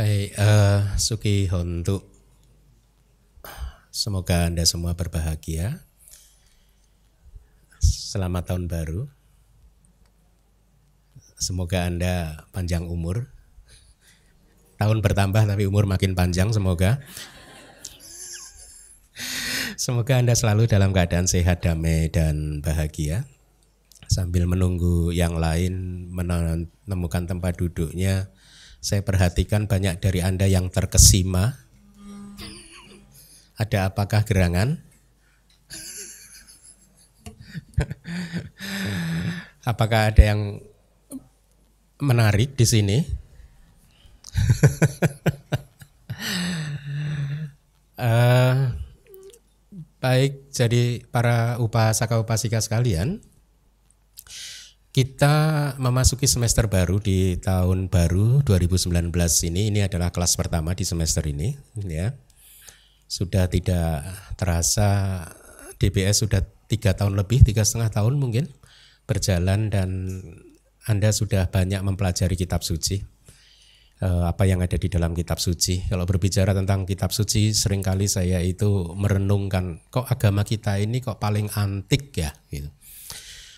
Baik, Suki Hontu, semoga Anda semua berbahagia. Selamat tahun baru. Semoga Anda panjang umur. Tahun bertambah tapi umur makin panjang, semoga. Semoga Anda selalu dalam keadaan sehat, damai, dan bahagia. Sambil menunggu yang lain menemukan tempat duduknya, saya perhatikan banyak dari Anda yang terkesima. Ada apakah gerangan? Apakah ada yang menarik di sini? Baik, jadi para upasaka-upasika sekalian, kita memasuki semester baru di tahun baru 2019 ini. Ini adalah kelas pertama di semester ini, ya. Sudah tidak terasa DBS sudah 3 tahun lebih, 3,5 tahun mungkin berjalan, dan Anda sudah banyak mempelajari kitab suci. Apa yang ada di dalam kitab suci. Kalau berbicara tentang kitab suci, seringkali saya itu merenungkan, kok agama kita ini kok paling antik ya, gitu.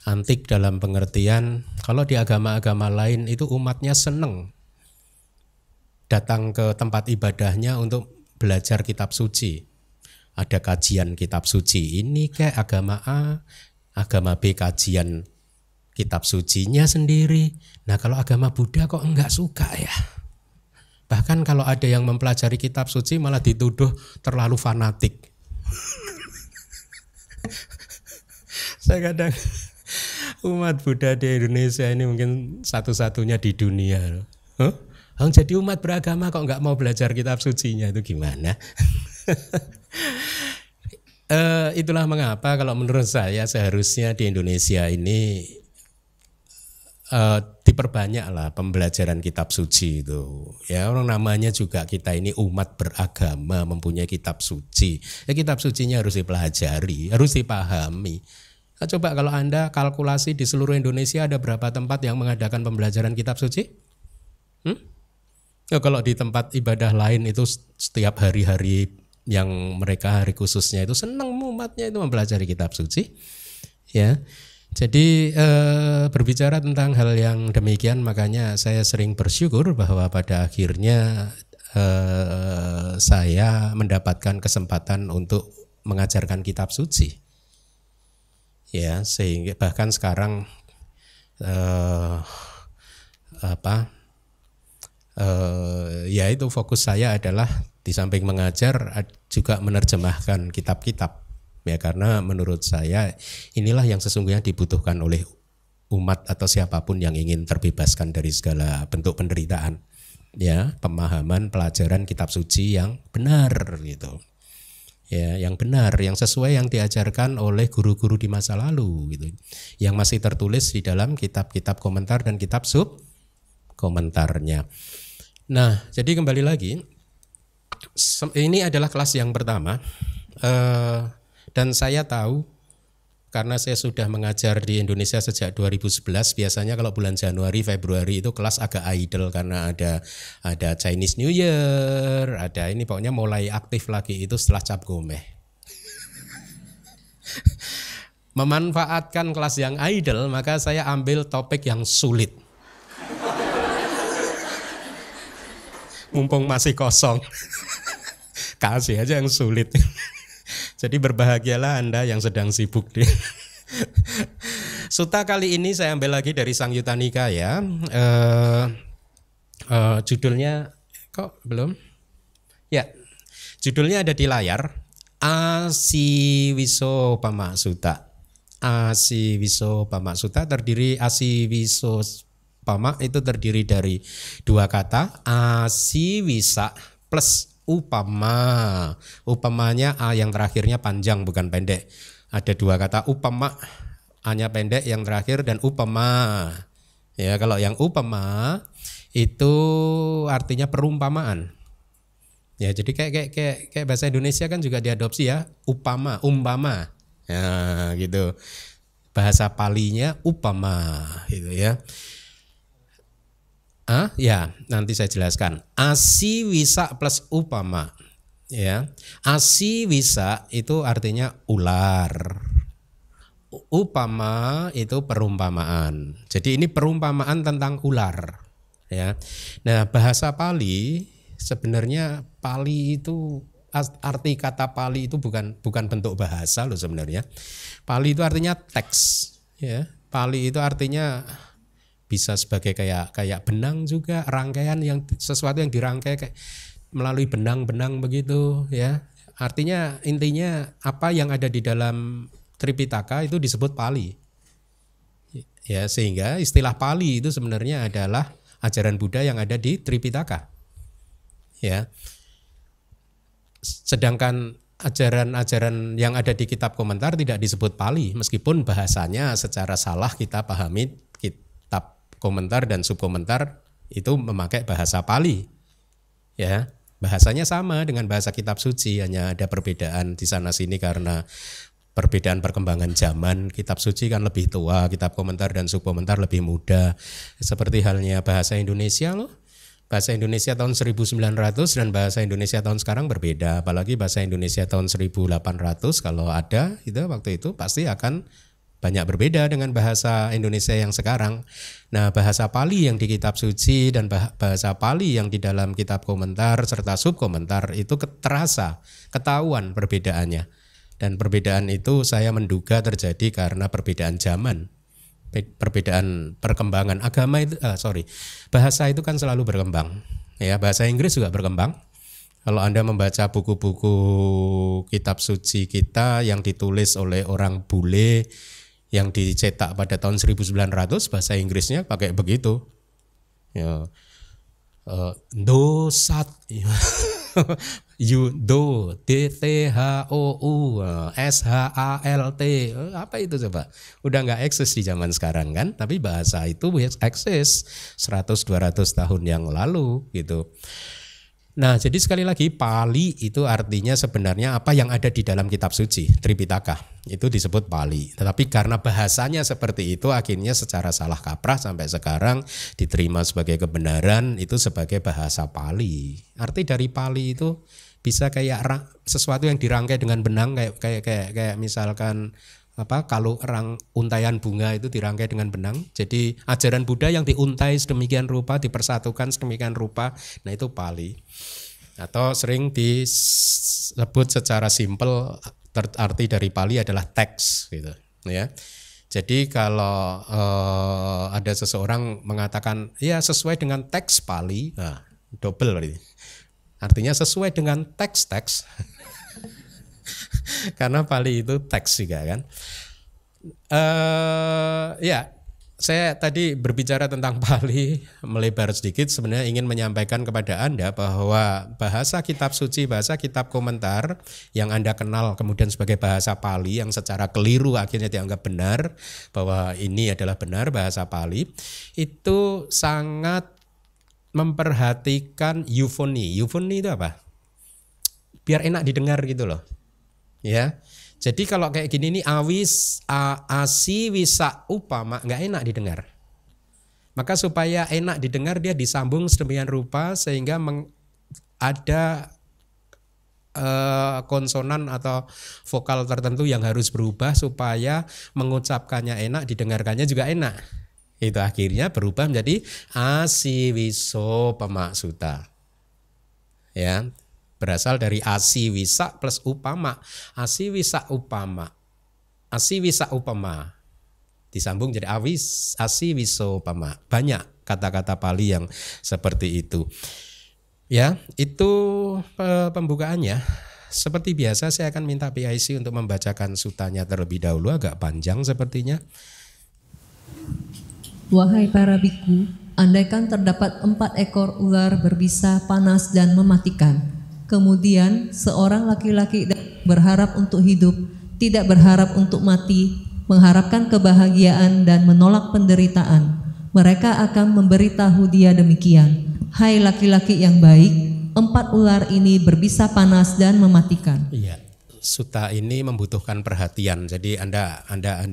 Antik dalam pengertian, kalau di agama-agama lain itu umatnya seneng datang ke tempat ibadahnya untuk belajar kitab suci. Ada kajian kitab suci ini kayak agama A, agama B kajian kitab sucinya sendiri. Nah, kalau agama Buddha kok enggak suka ya? Bahkan kalau ada yang mempelajari kitab suci malah dituduh terlalu fanatik. Saya kadang, umat Buddha di Indonesia ini mungkin satu-satunya di dunia. Jadi umat beragama kok nggak mau belajar kitab sucinya, itu gimana? Itulah mengapa kalau menurut saya seharusnya di Indonesia ini diperbanyaklah pembelajaran kitab suci itu. Ya, orang namanya juga kita ini umat beragama mempunyai kitab suci. Ya, kitab sucinya harus dipelajari, harus dipahami. Nah, coba kalau Anda kalkulasi di seluruh Indonesia ada berapa tempat yang mengadakan pembelajaran kitab suci? Ya, kalau di tempat ibadah lain itu setiap hari-hari yang mereka hari khususnya itu senang umatnya itu mempelajari kitab suci. Ya, jadi berbicara tentang hal yang demikian, makanya saya sering bersyukur bahwa pada akhirnya saya mendapatkan kesempatan untuk mengajarkan kitab suci. Ya, sehingga bahkan sekarang ya itu fokus saya adalah di samping mengajar juga menerjemahkan kitab-kitab, ya, karena menurut saya inilah yang sesungguhnya dibutuhkan oleh umat atau siapapun yang ingin terbebaskan dari segala bentuk penderitaan, ya, pemahaman pelajaran kitab suci yang benar gitu. Ya, yang benar, yang sesuai yang diajarkan oleh guru-guru di masa lalu gitu. Yang masih tertulis di dalam kitab-kitab komentar dan kitab sub komentarnya. Nah, jadi kembali lagi, ini adalah kelas yang pertama, dan saya tahu karena saya sudah mengajar di Indonesia sejak 2011. Biasanya kalau bulan Januari, Februari itu kelas agak idle karena ada Chinese New Year, ada ini, pokoknya mulai aktif lagi itu setelah Cap Gomeh. Memanfaatkan kelas yang idle, maka saya ambil topik yang sulit. Mumpung masih kosong, kasih aja yang sulit. Jadi berbahagialah Anda yang sedang sibuk. Sutta kali ini saya ambil lagi dari Samyutta Nikaya. Judulnya kok belum? Ya, judulnya ada di layar. Asivisopama Sutta. Asivisopama Sutta terdiri Asivisopama itu terdiri dari 2 kata, asivisa plus upama. Upamanya A yang terakhirnya panjang bukan pendek. Ada 2 kata upama, A-nya pendek yang terakhir, dan upama. Ya, kalau yang upama itu artinya perumpamaan. Ya, jadi kayak bahasa Indonesia kan juga diadopsi ya, upama, umpama. Ya, gitu. Bahasa Palinya upama gitu ya. Ya, nanti saya jelaskan. Asi wisa plus upama. Ya, asi wisa itu artinya ular. Upama itu perumpamaan. Jadi ini perumpamaan tentang ular. Ya. Nah, bahasa Pali sebenarnya Pali itu arti kata Pali itu bukan bentuk bahasa loh sebenarnya. Pali itu artinya teks. Ya, Pali itu artinya bisa sebagai kayak benang juga, rangkaian yang sesuatu yang dirangkai kayak melalui benang-benang begitu ya. Artinya intinya apa yang ada di dalam Tripitaka itu disebut Pali. Ya, sehingga istilah Pali itu sebenarnya adalah ajaran Buddha yang ada di Tripitaka. Ya. Sedangkan ajaran-ajaran yang ada di kitab komentar tidak disebut Pali, meskipun bahasanya secara salah kita pahami kitab komentar dan subkomentar itu memakai bahasa Pali. Ya, bahasanya sama dengan bahasa kitab suci, hanya ada perbedaan di sana sini karena perbedaan perkembangan zaman. Kitab suci kan lebih tua, kitab komentar dan subkomentar lebih muda. Seperti halnya bahasa Indonesia loh. Bahasa Indonesia tahun 1900 dan bahasa Indonesia tahun sekarang berbeda. Apalagi bahasa Indonesia tahun 1800 kalau ada itu waktu itu pasti akan banyak berbeda dengan bahasa Indonesia yang sekarang. Nah, bahasa Pali yang di kitab suci dan bahasa Pali yang di dalam kitab komentar serta subkomentar itu terasa, ketahuan perbedaannya. Dan perbedaan itu saya menduga terjadi karena perbedaan zaman. Perbedaan perkembangan agama itu bahasa itu kan selalu berkembang. Ya, bahasa Inggris juga berkembang. Kalau Anda membaca buku-buku kitab suci kita yang ditulis oleh orang bule yang dicetak pada tahun 1900, bahasa Inggrisnya pakai begitu. Ya. Dosat do DTHOU SHALT apa itu coba, udah nggak eksis di zaman sekarang kan, tapi bahasa itu eksis 100-200 tahun yang lalu gitu. Nah, jadi sekali lagi Pali itu artinya sebenarnya apa yang ada di dalam kitab suci Tripitaka itu disebut Pali. Tetapi karena bahasanya seperti itu akhirnya secara salah kaprah sampai sekarang diterima sebagai kebenaran itu sebagai bahasa Pali. Arti dari Pali itu bisa kayak sesuatu yang dirangkai dengan benang kayak misalkan kalau untaian bunga itu dirangkai dengan benang. Jadi ajaran Buddha yang diuntai sedemikian rupa, dipersatukan sedemikian rupa, nah itu Pali. Atau sering disebut secara simpel arti dari Pali adalah teks gitu ya. Jadi kalau ada seseorang mengatakan ya sesuai dengan teks Pali, nah double berarti. Artinya sesuai dengan teks-teks. Karena Pali itu teks juga kan. Ya, saya tadi berbicara tentang Pali melebar sedikit, sebenarnya ingin menyampaikan kepada Anda bahwa bahasa kitab suci, bahasa kitab komentar yang Anda kenal kemudian sebagai bahasa Pali yang secara keliru akhirnya dianggap benar, bahwa ini adalah benar bahasa Pali, itu sangat memperhatikan eufoni. Eufoni itu apa? Biar enak didengar gitu loh. Ya, jadi kalau kayak gini nih asi wisa upama nggak enak didengar. Maka supaya enak didengar dia disambung sedemikian rupa sehingga ada konsonan atau vokal tertentu yang harus berubah supaya mengucapkannya enak, didengarkannya juga enak. Itu akhirnya berubah menjadi asi wiso pamaksuta. Ya. Berasal dari asi wisa plus upama. Asi wisa upama. Asi wisa upama. Disambung jadi asi wiso upama. Banyak kata-kata Pali yang seperti itu. Ya, itu pembukaannya. Seperti biasa saya akan minta PIC untuk membacakan sutanya terlebih dahulu, agak panjang sepertinya. Wahai para biku, andaikan terdapat 4 ekor ular berbisa panas dan mematikan. Kemudian seorang laki-laki berharap untuk hidup, tidak berharap untuk mati, mengharapkan kebahagiaan dan menolak penderitaan. Mereka akan memberitahu dia demikian, hai laki-laki yang baik, 4 ular ini berbisa panas dan mematikan. Iya, Suta ini membutuhkan perhatian, jadi Anda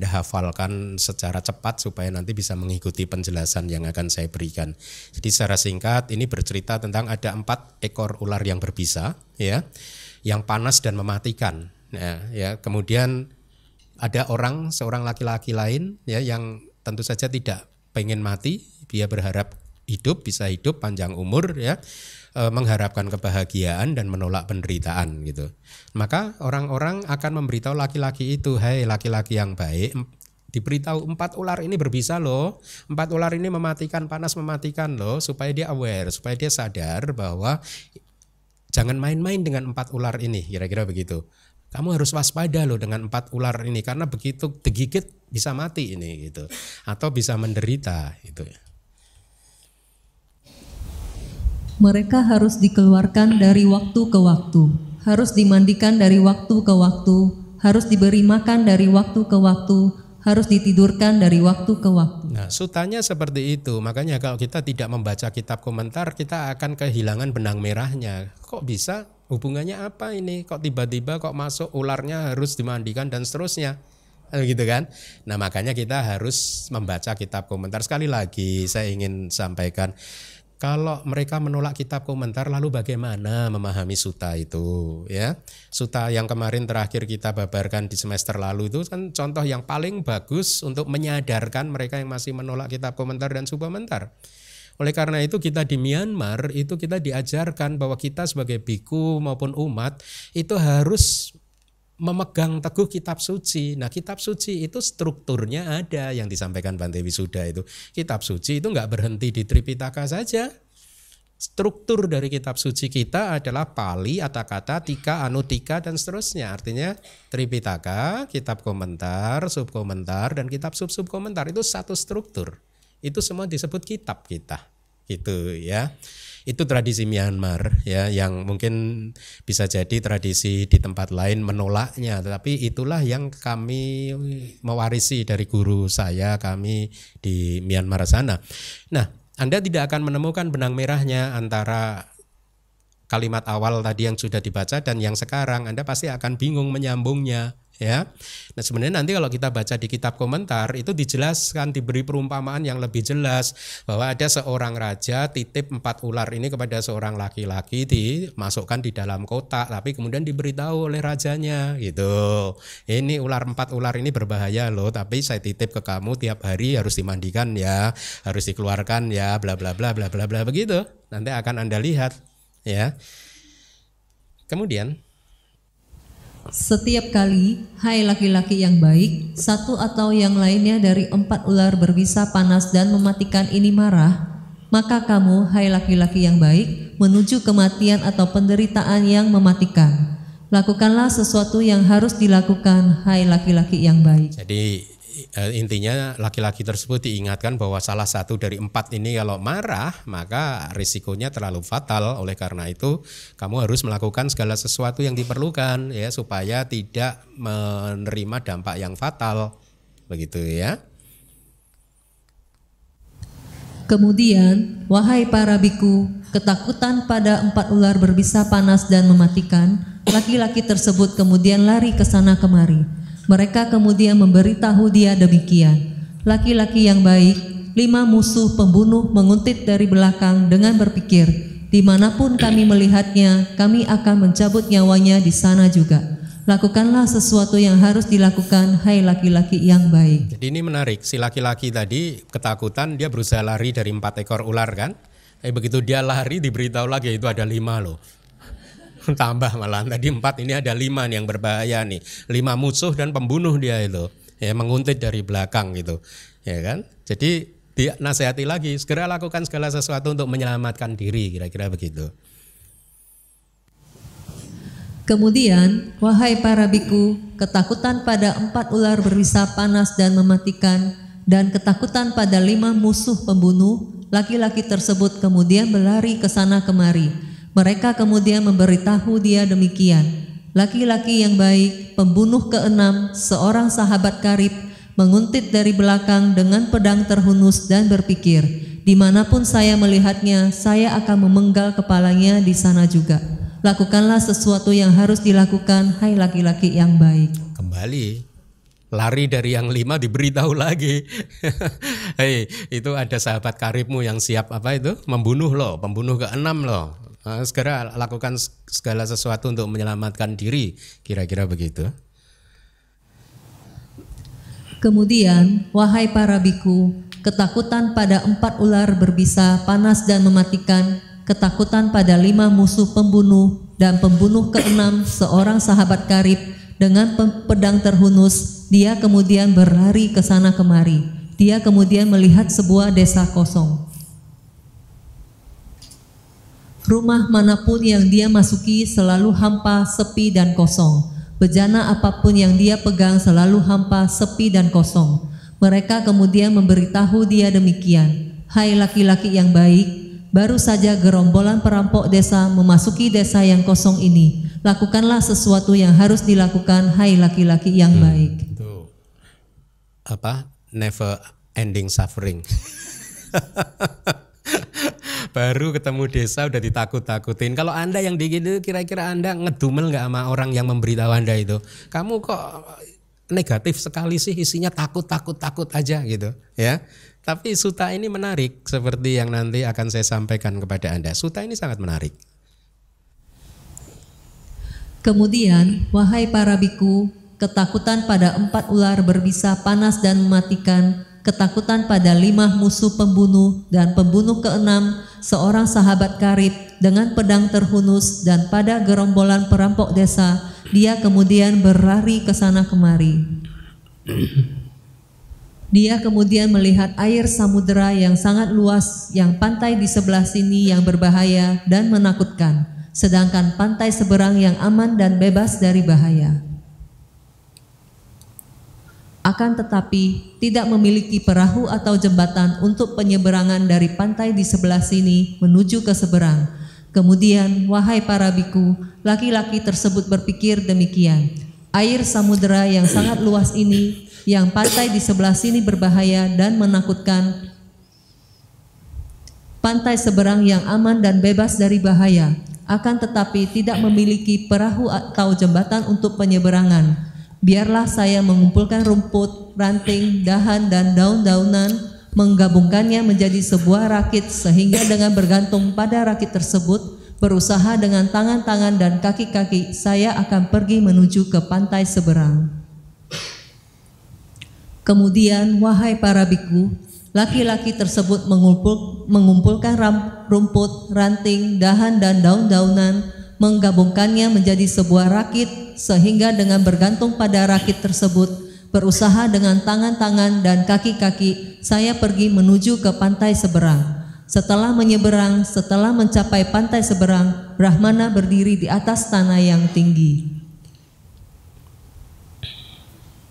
hafalkan secara cepat supaya nanti bisa mengikuti penjelasan yang akan saya berikan. Jadi secara singkat ini bercerita tentang ada 4 ekor ular yang berbisa, ya, yang panas dan mematikan. Ya, kemudian ada seorang laki-laki lain, ya, yang tentu saja tidak pengen mati, dia berharap bisa hidup panjang umur, ya, mengharapkan kebahagiaan dan menolak penderitaan gitu. Maka orang-orang akan memberitahu laki-laki itu, "Hai laki-laki yang baik, diberitahu 4 ular ini berbisa loh. 4 ular ini mematikan, panas mematikan loh," supaya dia aware, supaya dia sadar bahwa jangan main-main dengan 4 ular ini, kira-kira begitu. Kamu harus waspada loh dengan 4 ular ini, karena begitu digigit bisa mati ini gitu, atau bisa menderita gitu ya. Mereka harus dikeluarkan dari waktu ke waktu, harus dimandikan dari waktu ke waktu, harus diberi makan dari waktu ke waktu, harus ditidurkan dari waktu ke waktu. Nah, sutanya seperti itu. Makanya kalau kita tidak membaca kitab komentar, kita akan kehilangan benang merahnya. Kok bisa? Hubungannya apa ini? Kok tiba-tiba kok masuk ularnya harus dimandikan dan seterusnya? Gitu kan? Nah, makanya kita harus membaca kitab komentar. Sekali lagi saya ingin sampaikan, kalau mereka menolak kitab komentar, lalu bagaimana memahami suta itu, ya? Suta yang kemarin terakhir kita babarkan di semester lalu itu kan contoh yang paling bagus untuk menyadarkan mereka yang masih menolak kitab komentar dan supkomentar. Oleh karena itu kita di Myanmar itu kita diajarkan bahwa kita sebagai biku maupun umat itu harus memegang teguh kitab suci. Nah, kitab suci itu strukturnya ada yang disampaikan Bante Wisuda itu. Kitab suci itu enggak berhenti di Tripitaka saja. Struktur dari kitab suci kita adalah Pali, Atakata, Tika, Anutika dan seterusnya. Artinya Tripitaka, kitab komentar, subkomentar dan kitab sub-subkomentar itu satu struktur. Itu semua disebut kitab kita. Gitu ya. Itu tradisi Myanmar, ya, yang mungkin bisa jadi tradisi di tempat lain menolaknya, tetapi itulah yang kami mewarisi dari guru kami di Myanmar sana. Nah, Anda tidak akan menemukan benang merahnya antara kalimat awal tadi yang sudah dibaca dan yang sekarang. Anda pasti akan bingung menyambungnya, ya. Nah, sebenarnya nanti kalau kita baca di kitab komentar itu dijelaskan, diberi perumpamaan yang lebih jelas bahwa ada seorang raja titip 4 ular ini kepada seorang laki-laki, dimasukkan di dalam kotak, tapi kemudian diberitahu oleh rajanya gitu. Ini 4 ular ini berbahaya loh, tapi saya titip ke kamu tiap hari harus dimandikan ya, harus dikeluarkan ya, bla bla bla bla bla bla begitu. Nanti akan Anda lihat, ya. Kemudian setiap kali, hai laki-laki yang baik, satu atau yang lainnya dari 4 ular berbisa panas dan mematikan ini marah, maka kamu, hai laki-laki yang baik, menuju kematian atau penderitaan yang mematikan. Lakukanlah sesuatu yang harus dilakukan, hai laki-laki yang baik. Jadi intinya laki-laki tersebut diingatkan bahwa salah satu dari 4 ini kalau marah maka risikonya terlalu fatal. Oleh karena itu kamu harus melakukan segala sesuatu yang diperlukan, ya, supaya tidak menerima dampak yang fatal, begitu ya. Kemudian, wahai para biku, ketakutan pada 4 ular berbisa panas dan mematikan, laki-laki tersebut kemudian lari ke sana kemari. Mereka kemudian memberitahu dia demikian, laki-laki yang baik, 5 musuh pembunuh menguntit dari belakang dengan berpikir, dimanapun kami melihatnya, kami akan mencabut nyawanya di sana juga. Lakukanlah sesuatu yang harus dilakukan, hai laki-laki yang baik. Jadi ini menarik, si laki-laki tadi ketakutan, dia berusaha lari dari 4 ekor ular kan. Begitu dia lari diberitahu lagi itu ada 5 loh. Tambah malah, tadi 4 ini ada 5 nih yang berbahaya nih. 5 musuh dan pembunuh dia itu, ya, menguntit dari belakang gitu, ya kan. Jadi dia nasihati lagi, segera lakukan segala sesuatu untuk menyelamatkan diri, kira-kira begitu. Kemudian, wahai para biku, ketakutan pada 4 ular berbisa panas dan mematikan, dan ketakutan pada 5 musuh pembunuh, laki-laki tersebut kemudian berlari ke sana kemari. Mereka kemudian memberitahu dia demikian, laki-laki yang baik, pembunuh ke-6, seorang sahabat karib, menguntit dari belakang dengan pedang terhunus dan berpikir, dimanapun saya melihatnya, saya akan memenggal kepalanya di sana juga. Lakukanlah sesuatu yang harus dilakukan, hai laki-laki yang baik. Kembali lari dari yang 5 diberitahu lagi. Hei, itu ada sahabat karibmu yang siap membunuh loh, pembunuh ke-6 loh. Segera lakukan segala sesuatu untuk menyelamatkan diri, kira-kira begitu. Kemudian, wahai para biku, ketakutan pada 4 ular berbisa, panas dan mematikan, ketakutan pada 5 musuh pembunuh, dan pembunuh ke-6 seorang sahabat karib dengan pedang terhunus. Dia kemudian berlari ke sana kemari. Dia kemudian melihat sebuah desa kosong. Rumah manapun yang dia masuki selalu hampa, sepi dan kosong. Bejana apapun yang dia pegang selalu hampa, sepi dan kosong. Mereka kemudian memberitahu dia demikian, hai laki-laki yang baik, baru saja gerombolan perampok desa memasuki desa yang kosong ini. Lakukanlah sesuatu yang harus dilakukan, hai laki-laki yang baik. Itu never ending suffering. Baru ketemu desa udah ditakut-takutin. Kalau Anda yang begitu, kira-kira Anda ngedumel nggak sama orang yang memberitahu Anda itu? Kamu kok negatif sekali sih, isinya takut aja gitu ya. Tapi sutta ini menarik, seperti yang nanti akan saya sampaikan kepada Anda. Sutta ini sangat menarik. Kemudian, wahai para biku, ketakutan pada 4 ular berbisa, panas dan mematikan, ketakutan pada 5 musuh pembunuh, dan pembunuh ke-6 seorang sahabat karib dengan pedang terhunus, dan pada gerombolan perampok desa, dia kemudian berlari ke sana kemari. Dia kemudian melihat air samudera yang sangat luas, yang pantai di sebelah sini yang berbahaya dan menakutkan, sedangkan pantai seberang yang aman dan bebas dari bahaya. Akan tetapi tidak memiliki perahu atau jembatan untuk penyeberangan dari pantai di sebelah sini menuju ke seberang. Kemudian, wahai para biku, laki-laki tersebut berpikir demikian, air samudera yang sangat luas ini, yang pantai di sebelah sini berbahaya dan menakutkan, pantai seberang yang aman dan bebas dari bahaya, akan tetapi tidak memiliki perahu atau jembatan untuk penyeberangan. Biarlah saya mengumpulkan rumput, ranting, dahan, dan daun-daunan, menggabungkannya menjadi sebuah rakit, sehingga dengan bergantung pada rakit tersebut, berusaha dengan tangan-tangan dan kaki-kaki, saya akan pergi menuju ke pantai seberang. Kemudian, wahai para biku, laki-laki tersebut mengumpulkan rumput, ranting, dahan, dan daun-daunan, menggabungkannya menjadi sebuah rakit, sehingga dengan bergantung pada rakit tersebut, berusaha dengan tangan-tangan dan kaki-kaki, saya pergi menuju ke pantai seberang. Setelah menyeberang, setelah mencapai pantai seberang, Brahmana berdiri di atas tanah yang tinggi.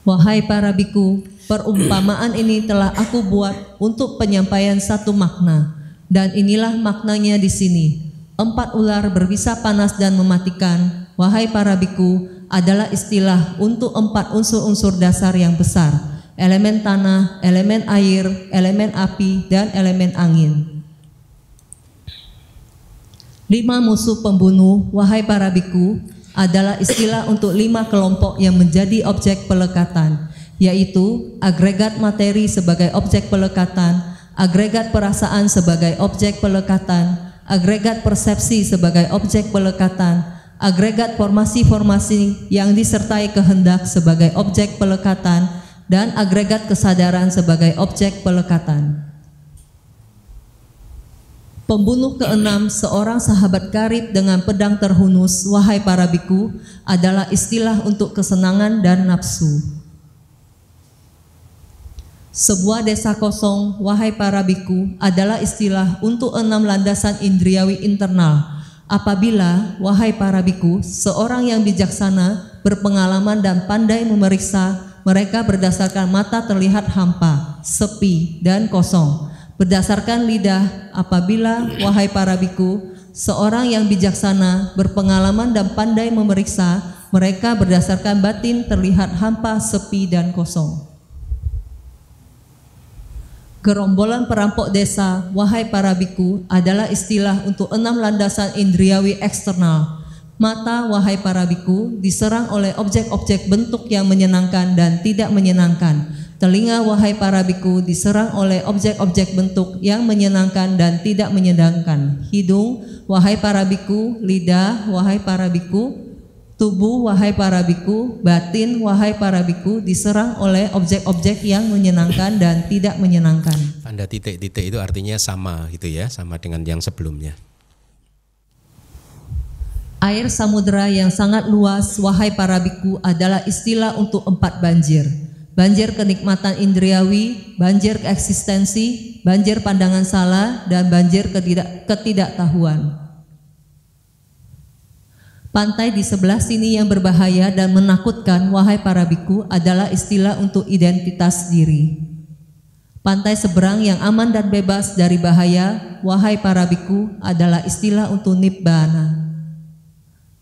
Wahai para biku, perumpamaan ini telah aku buat untuk penyampaian satu makna, dan inilah maknanya di sini. 4 ular berbisa panas dan mematikan, wahai para biku, adalah istilah untuk 4 unsur-unsur dasar yang besar, elemen tanah, elemen air, elemen api, dan elemen angin. 5 musuh pembunuh, wahai para biku, adalah istilah untuk 5 kelompok yang menjadi objek pelekatan, yaitu agregat materi sebagai objek pelekatan, agregat perasaan sebagai objek pelekatan, agregat persepsi sebagai objek pelekatan, agregat formasi-formasi yang disertai kehendak sebagai objek pelekatan, dan agregat kesadaran sebagai objek pelekatan. Pembunuh ke-6 seorang sahabat karib dengan pedang terhunus, wahai para biku, adalah istilah untuk kesenangan dan nafsu. Sebuah desa kosong, wahai para biku, adalah istilah untuk 6 landasan indriawi internal. Apabila, wahai para biku, seorang yang bijaksana, berpengalaman dan pandai memeriksa, mereka berdasarkan mata terlihat hampa, sepi, dan kosong. Berdasarkan lidah, apabila, wahai para biku, seorang yang bijaksana, berpengalaman dan pandai memeriksa, mereka berdasarkan batin terlihat hampa, sepi, dan kosong. Gerombolan perampok desa, wahai para biku, adalah istilah untuk 6 landasan indriawi eksternal. Mata, wahai para biku, diserang oleh objek-objek bentuk yang menyenangkan dan tidak menyenangkan. Telinga, wahai para biku, diserang oleh objek-objek bentuk yang menyenangkan dan tidak menyenangkan. Hidung, wahai para biku, lidah, wahai para biku, tubuh, wahai para biku, batin, wahai para biku, diserang oleh objek-objek yang menyenangkan dan tidak menyenangkan. Tanda titik-titik itu artinya sama gitu ya, sama dengan yang sebelumnya. Air samudera yang sangat luas, wahai para biku, adalah istilah untuk 4 banjir. Banjir kenikmatan indriawi, banjir eksistensi, banjir pandangan salah, dan banjir ketidaktahuan. Pantai di sebelah sini yang berbahaya dan menakutkan, wahai para biku, adalah istilah untuk identitas diri. Pantai seberang yang aman dan bebas dari bahaya, wahai para biku, adalah istilah untuk nibbana.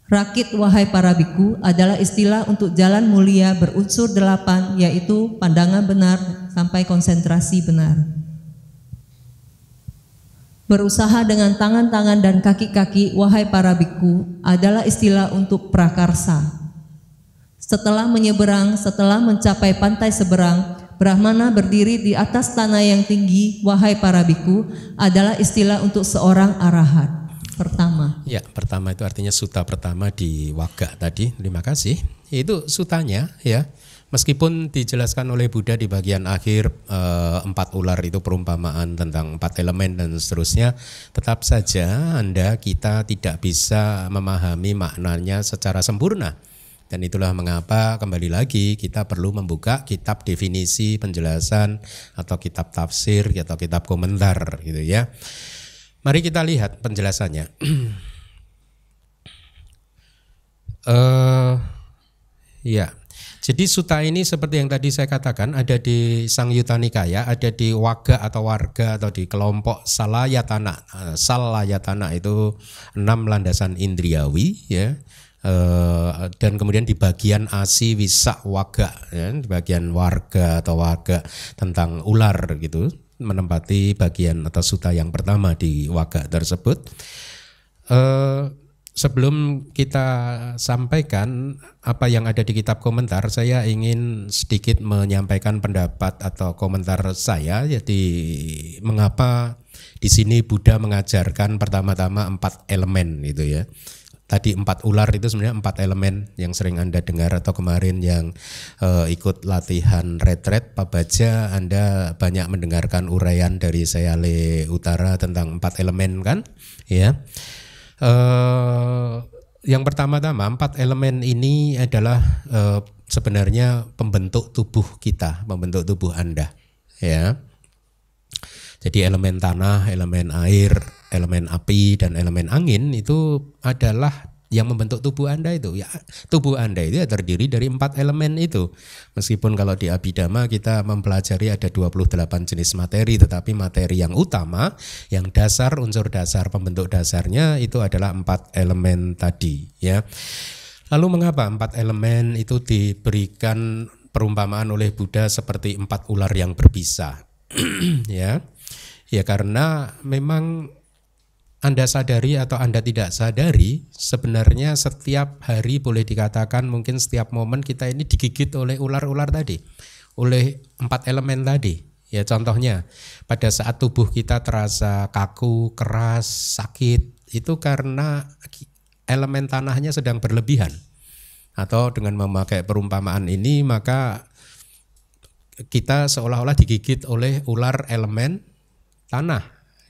Rakit, wahai para biku, adalah istilah untuk jalan mulia berunsur 8, yaitu pandangan benar sampai konsentrasi benar. Berusaha dengan tangan-tangan dan kaki-kaki, wahai para biku, adalah istilah untuk prakarsa. Setelah menyeberang, setelah mencapai pantai seberang, Brahmana berdiri di atas tanah yang tinggi, wahai para biku, adalah istilah untuk seorang arahat. Pertama. Ya, pertama itu artinya suta pertama di Wagga tadi. Terima kasih. Itu sutanya ya. Meskipun dijelaskan oleh Buddha di bagian akhir 4 ular itu perumpamaan tentang 4 elemen dan seterusnya, tetap saja kita tidak bisa memahami maknanya secara sempurna. Dan itulah mengapa kembali lagi kita perlu membuka kitab definisi penjelasan atau kitab tafsir atau kitab komentar gitu ya. Mari kita lihat penjelasannya. Ya, jadi sutta ini seperti yang tadi saya katakan ada di Sangyutta Nikaya, ada di Wagga atau warga atau di kelompok Salayatana. Salayatana itu 6 landasan indriawi, ya. Dan kemudian di bagian Asi Wisa Wagga, ya, di bagian warga atau warga tentang ular gitu, menempati bagian atau sutta yang pertama di Wagga tersebut. Sebelum kita sampaikan apa yang ada di kitab komentar, saya ingin sedikit menyampaikan pendapat atau komentar saya. Jadi mengapa di sini Buddha mengajarkan pertama-tama 4 elemen gitu ya. Tadi 4 ular itu sebenarnya 4 elemen yang sering Anda dengar, atau kemarin yang ikut latihan retret Pabaja, Anda banyak mendengarkan uraian dari Seale Utara tentang 4 elemen kan, ya. Yang pertama-tama 4 elemen ini adalah sebenarnya pembentuk tubuh kita, pembentuk tubuh Anda, ya. Jadi elemen tanah, elemen air, elemen api, dan elemen angin itu adalah yang membentuk tubuh Anda itu. Ya, tubuh Anda itu terdiri dari 4 elemen itu. Meskipun kalau di Abhidhamma kita mempelajari ada 28 jenis materi, tetapi materi yang utama, yang dasar, unsur dasar, pembentuk dasarnya itu adalah 4 elemen tadi, ya. Lalu mengapa 4 elemen itu diberikan perumpamaan oleh Buddha seperti 4 ular yang berbisa? Ya. Ya karena memang Anda sadari atau Anda tidak sadari, sebenarnya setiap hari boleh dikatakan mungkin setiap momen kita ini digigit oleh ular-ular tadi, oleh 4 elemen tadi. Ya contohnya pada saat tubuh kita terasa kaku, keras, sakit, itu karena elemen tanahnya sedang berlebihan. Atau dengan memakai perumpamaan ini maka kita seolah-olah digigit oleh ular elemen tanah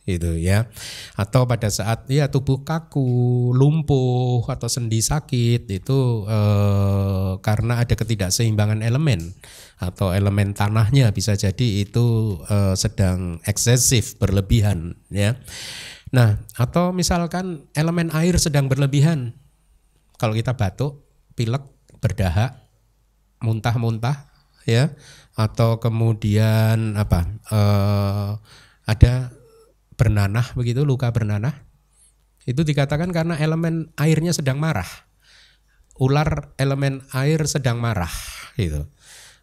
gitu ya. Atau pada saat ya tubuh kaku, lumpuh atau sendi sakit itu karena ada ketidakseimbangan elemen, atau elemen tanahnya bisa jadi itu sedang eksesif, berlebihan ya. Nah, atau misalkan elemen air sedang berlebihan. Kalau kita batuk, pilek, berdahak, muntah-muntah ya, atau kemudian ada bernanah begitu, luka bernanah, itu dikatakan karena elemen airnya sedang marah. Ular elemen air sedang marah gitu.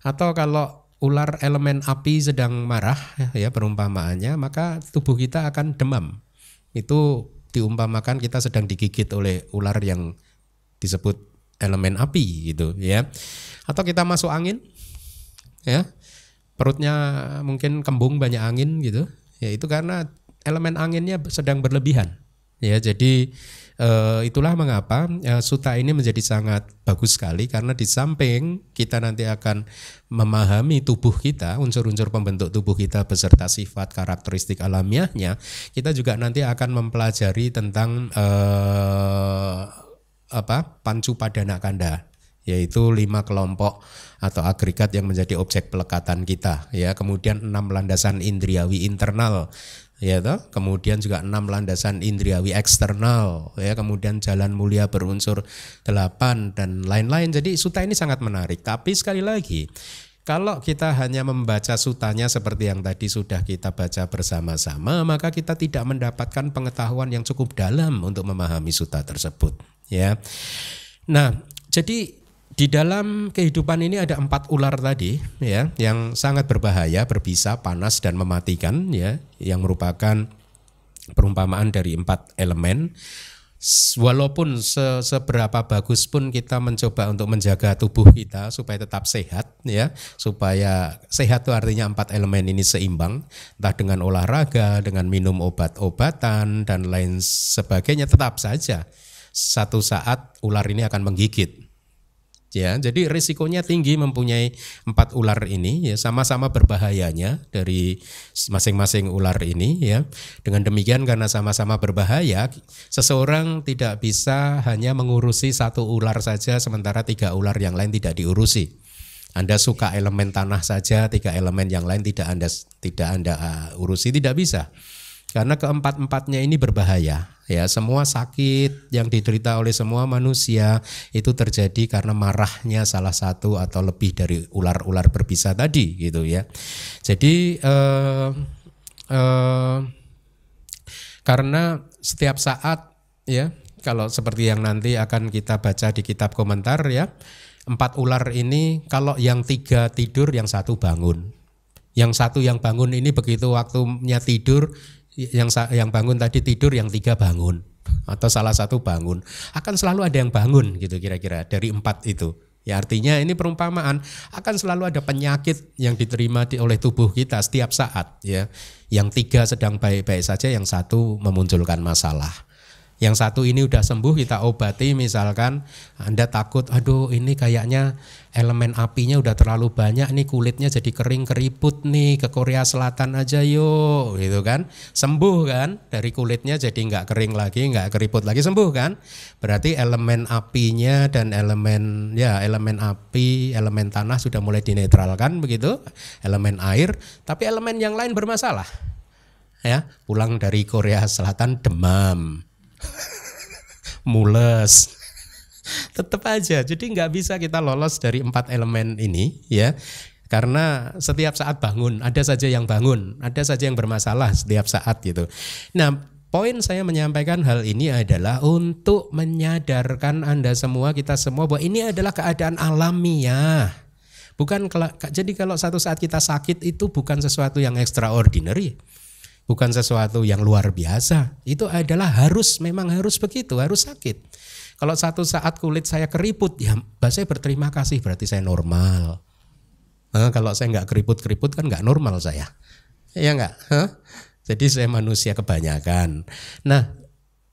Atau kalau ular elemen api sedang marah ya perumpamaannya, maka tubuh kita akan demam. Itu diumpamakan kita sedang digigit oleh ular yang disebut elemen api gitu ya. Atau kita masuk angin ya, perutnya mungkin kembung banyak angin gitu, ya itu karena elemen anginnya sedang berlebihan ya. Jadi itulah mengapa sutta ini menjadi sangat bagus sekali, karena di samping kita nanti akan memahami tubuh kita, unsur-unsur pembentuk tubuh kita beserta sifat karakteristik alamiahnya, kita juga nanti akan mempelajari tentang pancu padana kanda, yaitu 5 kelompok atau agregat yang menjadi objek pelekatan kita ya. Kemudian 6 landasan indriawi internal ya toh, kemudian juga 6 landasan indriawi eksternal ya, kemudian jalan mulia berunsur 8 dan lain-lain. Jadi sutta ini sangat menarik. Tapi sekali lagi, kalau kita hanya membaca sutanya seperti yang tadi sudah kita baca bersama-sama, maka kita tidak mendapatkan pengetahuan yang cukup dalam untuk memahami sutta tersebut ya. Nah, jadi di dalam kehidupan ini ada 4 ular tadi ya, yang sangat berbahaya, berbisa, panas dan mematikan ya, yang merupakan perumpamaan dari 4 elemen. Walaupun seberapa bagus pun kita mencoba untuk menjaga tubuh kita supaya tetap sehat ya, supaya sehat itu artinya 4 elemen ini seimbang, entah dengan olahraga, dengan minum obat-obatan dan lain sebagainya, tetap saja satu saat ular ini akan menggigit. Ya, jadi risikonya tinggi mempunyai 4 ular ini ya, sama-sama berbahayanya dari masing-masing ular ini ya. Dengan demikian, karena sama-sama berbahaya, seseorang tidak bisa hanya mengurusi 1 ular saja sementara 3 ular yang lain tidak diurusi. Anda suka elemen tanah saja, 3 elemen yang lain tidak Anda urusi, tidak bisa. Karena keempat-empatnya ini berbahaya ya. Semua sakit yang diderita oleh semua manusia itu terjadi karena marahnya salah satu atau lebih dari ular-ular berbisa tadi gitu ya. Jadi karena setiap saat ya, kalau seperti yang nanti akan kita baca di kitab komentar ya, 4 ular ini kalau yang 3 tidur, yang 1 bangun. Yang 1 yang bangun ini begitu waktunya tidur, yang bangun tadi tidur, yang 3 bangun atau salah satu bangun, akan selalu ada yang bangun gitu kira-kira dari 4 itu. Ya artinya ini perumpamaan, akan selalu ada penyakit yang diterima oleh tubuh kita setiap saat ya. Yang 3 sedang baik-baik saja, yang 1 memunculkan masalah. Yang 1 ini udah sembuh, kita obati, misalkan Anda takut, aduh ini kayaknya elemen apinya udah terlalu banyak nih, kulitnya jadi kering keriput nih, ke Korea Selatan aja yuk gitu kan. Sembuh kan, dari kulitnya jadi nggak kering lagi, nggak keriput lagi, sembuh kan. Berarti elemen apinya dan elemen api, elemen tanah sudah mulai dinetralkan begitu, elemen air, tapi elemen yang lain bermasalah. Ya, pulang dari Korea Selatan demam, mules, tetap aja. Jadi nggak bisa kita lolos dari 4 elemen ini ya, karena setiap saat bangun, ada saja yang bangun, ada saja yang bermasalah setiap saat gitu. Nah, poin saya menyampaikan hal ini adalah untuk menyadarkan Anda semua, kita semua, bahwa ini adalah keadaan alamiah. Bukan jadi kalau satu saat kita sakit itu bukan sesuatu yang extraordinary. Bukan sesuatu yang luar biasa. Itu adalah memang harus begitu, harus sakit. Kalau satu saat kulit saya keriput, ya saya berterima kasih, berarti saya normal. Kalau saya nggak keriput-keriput kan nggak normal saya. Ya nggak? Jadi saya manusia kebanyakan. Nah,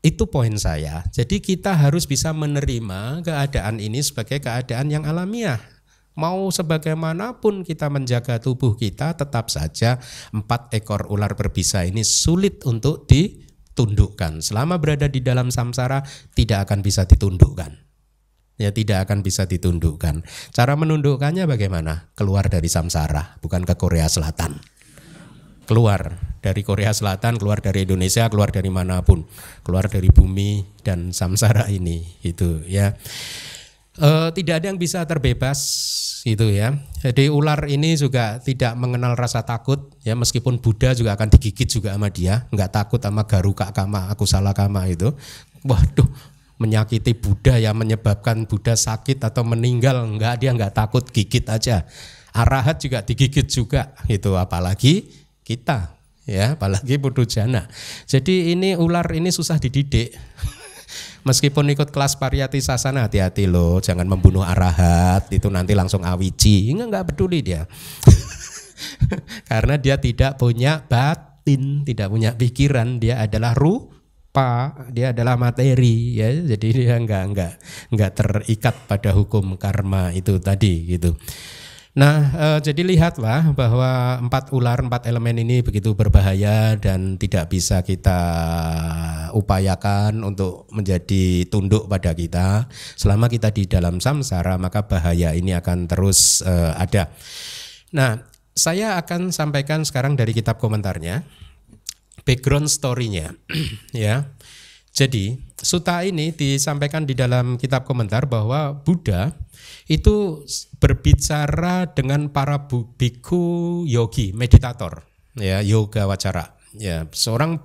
itu poin saya. Jadi kita harus bisa menerima keadaan ini sebagai keadaan yang alamiah. Mau sebagaimanapun kita menjaga tubuh kita, tetap saja 4 ekor ular berbisa ini sulit untuk ditundukkan. Selama berada di dalam samsara tidak akan bisa ditundukkan. Ya, tidak akan bisa ditundukkan. Cara menundukkannya bagaimana? Keluar dari samsara, bukan ke Korea Selatan. Keluar dari Korea Selatan, keluar dari Indonesia, keluar dari manapun, keluar dari bumi dan samsara ini, itu ya. Tidak ada yang bisa terbebas itu ya. Jadi ular ini juga tidak mengenal rasa takut ya, meskipun Buddha juga akan digigit juga sama dia, nggak takut sama Garuka Kama, Akusala Kama itu. Waduh, menyakiti Buddha ya, menyebabkan Buddha sakit atau meninggal, dia nggak takut, gigit aja. Arahat juga digigit juga itu, apalagi kita ya, apalagi Putu Jana. Jadi ini ular ini susah dididik. Meskipun ikut kelas Pariyati Sasana, hati-hati loh, jangan membunuh arahat, itu nanti langsung awiji. Enggak peduli dia. Karena dia tidak punya batin, tidak punya pikiran, dia adalah rupa, dia adalah materi ya. Jadi dia enggak terikat pada hukum karma itu tadi gitu. Nah, jadi lihatlah bahwa 4 ular, 4 elemen ini begitu berbahaya dan tidak bisa kita upayakan untuk menjadi tunduk pada kita. Selama kita di dalam samsara, maka bahaya ini akan terus ada. Nah, saya akan sampaikan sekarang dari kitab komentarnya, background story-nya ya. Jadi, sutta ini disampaikan di dalam kitab komentar bahwa Buddha itu berbicara dengan para biku yogi, meditator, ya, yoga wacara, ya, seorang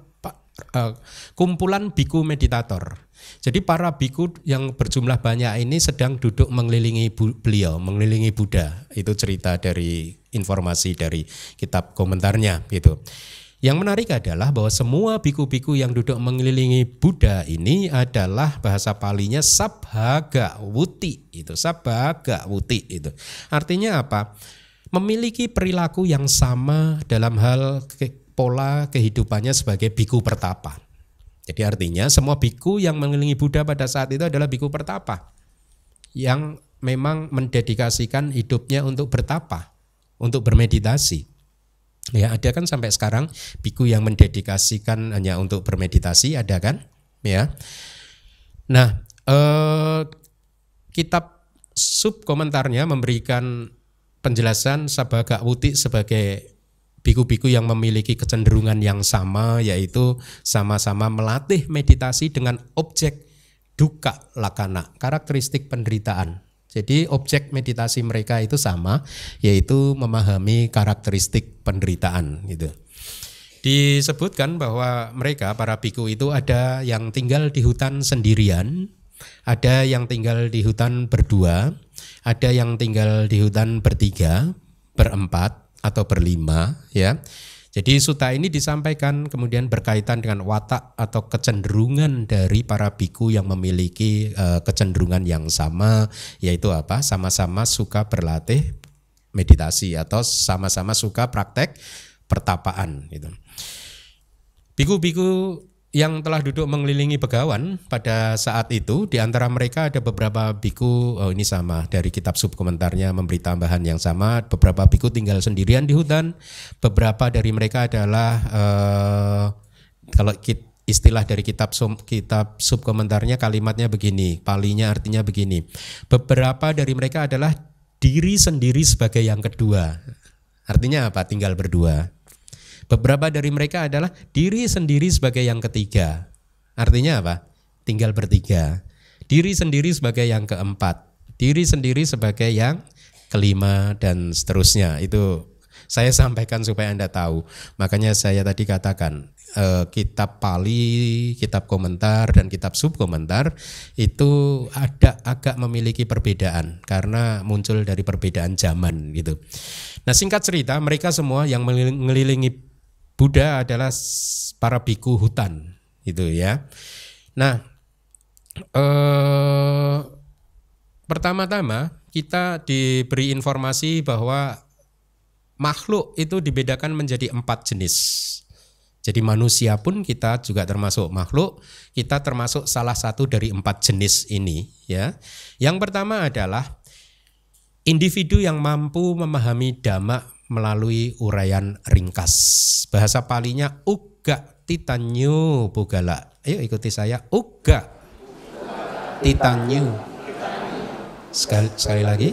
kumpulan biku meditator. Jadi para biku yang berjumlah banyak ini sedang duduk mengelilingi beliau, mengelilingi Buddha. Itu cerita dari informasi dari kitab komentarnya gitu. Yang menarik adalah bahwa semua biku-biku yang duduk mengelilingi Buddha ini adalah bahasa Palinya Sabhagawuti. Itu Sabhagawuti itu. Artinya apa? Memiliki perilaku yang sama dalam hal pola kehidupannya sebagai biku pertapa. Jadi artinya semua biku yang mengelilingi Buddha pada saat itu adalah biku pertapa yang memang mendedikasikan hidupnya untuk bertapa, untuk bermeditasi. Ya, ada kan sampai sekarang biku yang mendedikasikan hanya untuk bermeditasi, ada kan? Ya. Nah, kitab sub komentarnya memberikan penjelasan Sabhagawuti sebagai biku-biku yang memiliki kecenderungan yang sama, yaitu sama-sama melatih meditasi dengan objek dukkha lakkhana, karakteristik penderitaan. Jadi objek meditasi mereka itu sama, yaitu memahami karakteristik penderitaan gitu. Disebutkan bahwa mereka para biku itu ada yang tinggal di hutan sendirian, ada yang tinggal di hutan berdua, ada yang tinggal di hutan bertiga, berempat atau berlima ya. Jadi sutta ini disampaikan kemudian berkaitan dengan watak atau kecenderungan dari para biku yang memiliki kecenderungan yang sama, yaitu apa? Sama-sama suka berlatih meditasi atau sama-sama suka praktek pertapaan gitu. Biku-biku yang telah duduk mengelilingi Begawan pada saat itu, di antara mereka ada beberapa biku, ini sama dari kitab sub komentarnya memberi tambahan yang sama, beberapa biku tinggal sendirian di hutan, beberapa dari mereka adalah kalau istilah dari kitab sub komentarnya kalimatnya begini, palinya artinya begini, beberapa dari mereka adalah diri sendiri sebagai yang kedua, artinya apa? Tinggal berdua. Beberapa dari mereka adalah diri sendiri sebagai yang ketiga. Artinya apa? Tinggal bertiga. Diri sendiri sebagai yang keempat. Diri sendiri sebagai yang kelima dan seterusnya. Itu saya sampaikan supaya Anda tahu. Makanya saya tadi katakan kitab Pali, kitab komentar dan kitab subkomentar itu ada agak memiliki perbedaan karena muncul dari perbedaan zaman gitu. Nah, singkat cerita mereka semua yang mengelilingi Buddha adalah para biku hutan, gitu ya. Nah, pertama-tama kita diberi informasi bahwa makhluk itu dibedakan menjadi 4 jenis. Jadi manusia pun kita juga termasuk makhluk, kita termasuk salah satu dari 4 jenis ini, ya. Yang pertama adalah individu yang mampu memahami dhamma melalui uraian ringkas. Bahasa Palinya Ugga Titanyu Pugala. Ayo ikuti saya, Ugga Titanyu. Sekali lagi.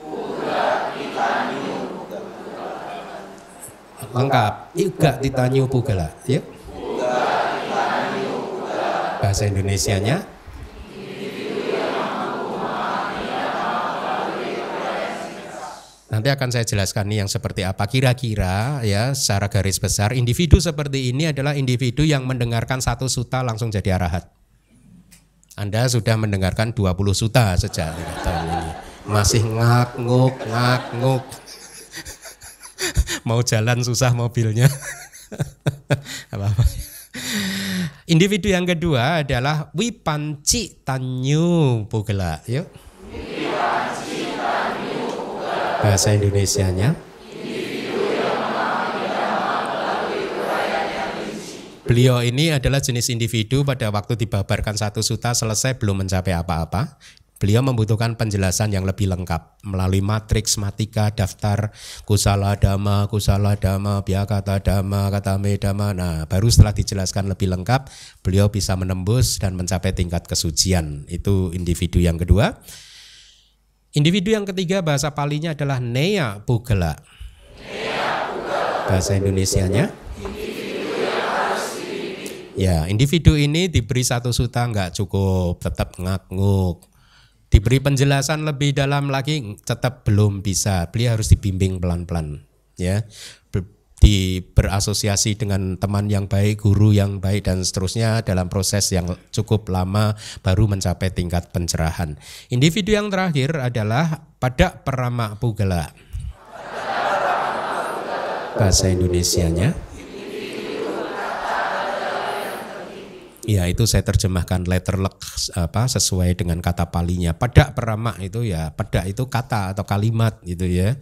Ugga Titanyu. Lengkap. Ugga Titanyu Pugala. Yuk. Ugga Titanyu Pugala. Bahasa Indonesianya nanti akan saya jelaskan nih yang seperti apa kira-kira ya secara garis besar. Individu seperti ini adalah individu yang mendengarkan 1 sutta langsung jadi arahat. Anda sudah mendengarkan 20 sutta sejak tahun ini. Masih ngak-nguk. Mau jalan susah mobilnya. Apa-apa. Individu yang kedua adalah Wipanci Tanyu Pugela. Yuk. Bahasa Indonesianya. Beliau ini adalah jenis individu pada waktu dibabarkan satu suta selesai belum mencapai apa-apa. Beliau membutuhkan penjelasan yang lebih lengkap melalui matriks, matika, daftar, kusala dhamma, biakata dhamma, katame dhamma. Nah, baru setelah dijelaskan lebih lengkap, beliau bisa menembus dan mencapai tingkat kesucian. Itu individu yang kedua. Individu yang ketiga bahasa Palinya adalah Neya Pugela. Bahasa Indonesianya? Ya, individu ini diberi satu suta nggak cukup, tetap ngak-nguk. Diberi penjelasan lebih dalam lagi, tetap belum bisa. Beliau harus dibimbing pelan-pelan, ya. Berasosiasi dengan teman yang baik, guru yang baik dan seterusnya dalam proses yang cukup lama baru mencapai tingkat pencerahan. Individu yang terakhir adalah Padak Parama Pugela. Bahasa Indonesianya? Ya, itu saya terjemahkan letterlek sesuai dengan kata Palinya. Padak Parama itu ya, padak itu kata atau kalimat gitu ya.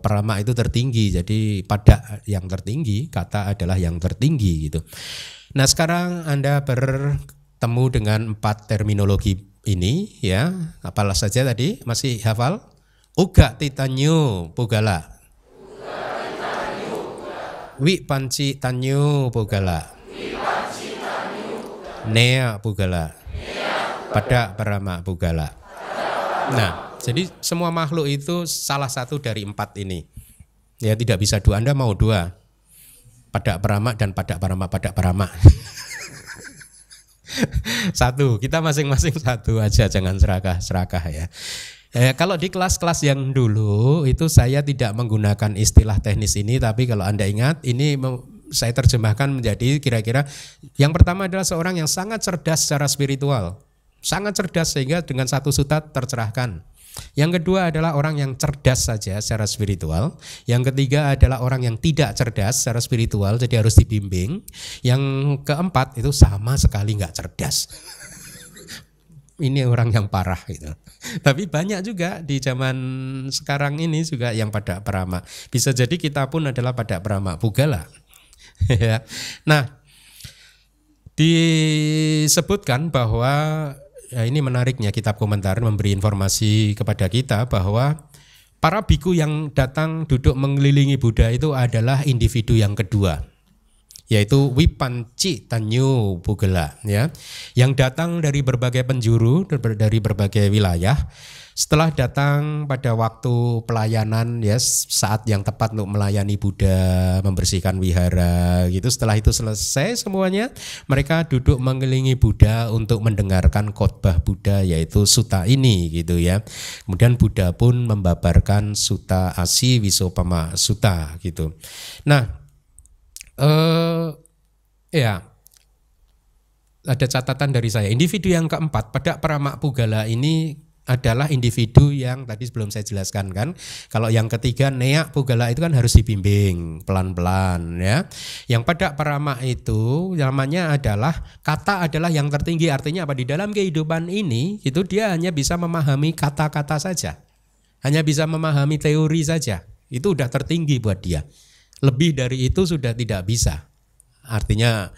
Parama itu tertinggi, jadi padak yang tertinggi, kata adalah yang tertinggi gitu. Nah, sekarang Anda bertemu dengan 4 terminologi ini ya. Apalah saja tadi? Masih hafal? Uga Titanyu Pugala. Wipanci Tanyu Pugala. Neya Pugala. Padak Parama Pugala. Nah, jadi semua makhluk itu salah satu dari 4 ini. Ya, tidak bisa 2, Anda mau 2. Padak Parama dan Padak Parama, Padak Parama. 1, kita masing-masing 1 aja, jangan serakah ya. Kalau di kelas-kelas yang dulu itu saya tidak menggunakan istilah teknis ini, tapi kalau Anda ingat ini saya terjemahkan menjadi kira-kira yang pertama adalah seorang yang sangat cerdas secara spiritual. Sangat cerdas sehingga dengan satu suta tercerahkan. Yang kedua adalah orang yang cerdas saja secara spiritual. Yang ketiga adalah orang yang tidak cerdas secara spiritual, jadi harus dibimbing. Yang keempat itu sama sekali nggak cerdas. Ini orang yang parah gitu. Tapi banyak juga di zaman sekarang ini juga yang Padak Parama. Bisa jadi kita pun adalah Padak Parama Pugala. Ya. Nah, disebutkan bahwa ya ini menariknya kitab komentar memberi informasi kepada kita bahwa para biku yang datang duduk mengelilingi Buddha itu adalah individu yang kedua, yaitu Wipanci Tanyu Pugela ya, yang datang dari berbagai penjuru, dari berbagai wilayah. Setelah datang pada waktu pelayanan ya, saat yang tepat untuk melayani Buddha, membersihkan wihara gitu. Setelah itu selesai semuanya, mereka duduk mengelilingi Buddha untuk mendengarkan khotbah Buddha, yaitu sutta ini gitu ya. Kemudian Buddha pun membabarkan sutta Asi Wisopama Sutta gitu. Nah, ya ada catatan dari saya. Individu yang keempat, Padak Parama Pugala ini adalah individu yang tadi sebelum saya jelaskan kan. Kalau yang ketiga Neya Pugala itu kan harus dibimbing pelan-pelan ya. Yang Padak Parama itu namanya adalah kata adalah yang tertinggi, artinya apa? Di dalam kehidupan ini itu dia hanya bisa memahami kata-kata saja. Hanya bisa memahami teori saja. Itu udah tertinggi buat dia. Lebih dari itu sudah tidak bisa. Artinya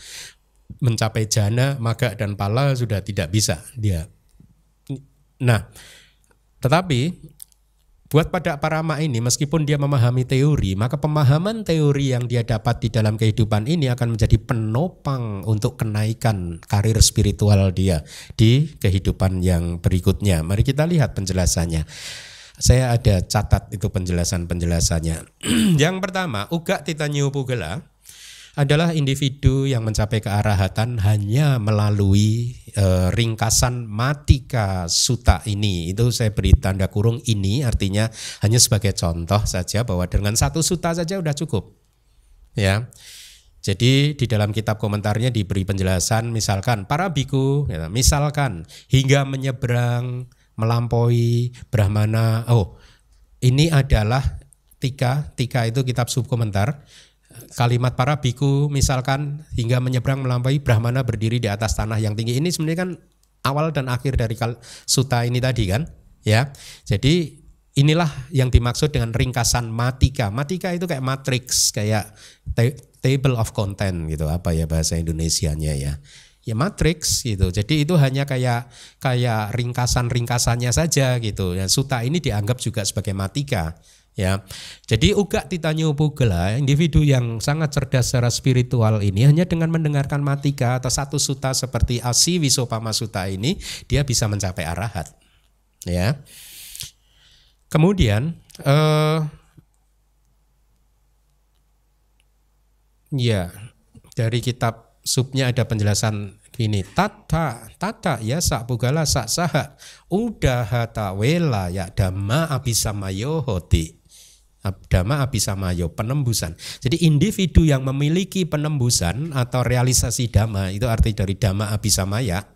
mencapai jana, maga dan pala sudah tidak bisa dia. Nah, tetapi buat Padak Parama ini meskipun dia memahami teori, maka pemahaman teori yang dia dapat di dalam kehidupan ini akan menjadi penopang untuk kenaikan karir spiritual dia di kehidupan yang berikutnya. Mari kita lihat penjelasannya. Saya ada catat itu penjelasannya. Yang pertama, Uga Titanyu Pugela adalah individu yang mencapai kearahatan hanya melalui ringkasan matika sutta ini. Itu saya beri tanda kurung ini, artinya hanya sebagai contoh saja bahwa dengan satu sutta saja udah cukup. Ya. Jadi di dalam kitab komentarnya diberi penjelasan misalkan para biku, ya, misalkan hingga menyeberang, melampaui Brahmana. Oh, ini adalah tika itu kitab subkomentar. kalimat para biku misalkan hingga menyeberang melampaui Brahmana berdiri di atas tanah yang tinggi. Ini sebenarnya kan awal dan akhir dari sutta ini tadi kan, ya. Jadi inilah yang dimaksud dengan ringkasan matika. Matika itu kayak matriks, kayak table of content gitu, apa ya bahasa Indonesianya ya. Ya matriks gitu. Jadi itu hanya kayak ringkasan-ringkasannya saja gitu. Ya, sutta ini dianggap juga sebagai matika. Ya, jadi Uga Titanyo Pugala, individu yang sangat cerdas secara spiritual ini hanya dengan mendengarkan matika atau satu sutta seperti Asi Wisopama Sutta ini, dia bisa mencapai arahat. Ya, kemudian ya dari kitab subnya ada penjelasan gini, tata ya sak pugala sak saha udahata wela ya dhamma abhisamayo hoti. Dhamma abhisamayo, penembusan. Jadi individu yang memiliki penembusan atau realisasi dhamma, itu arti dari dhamma abhisamaya,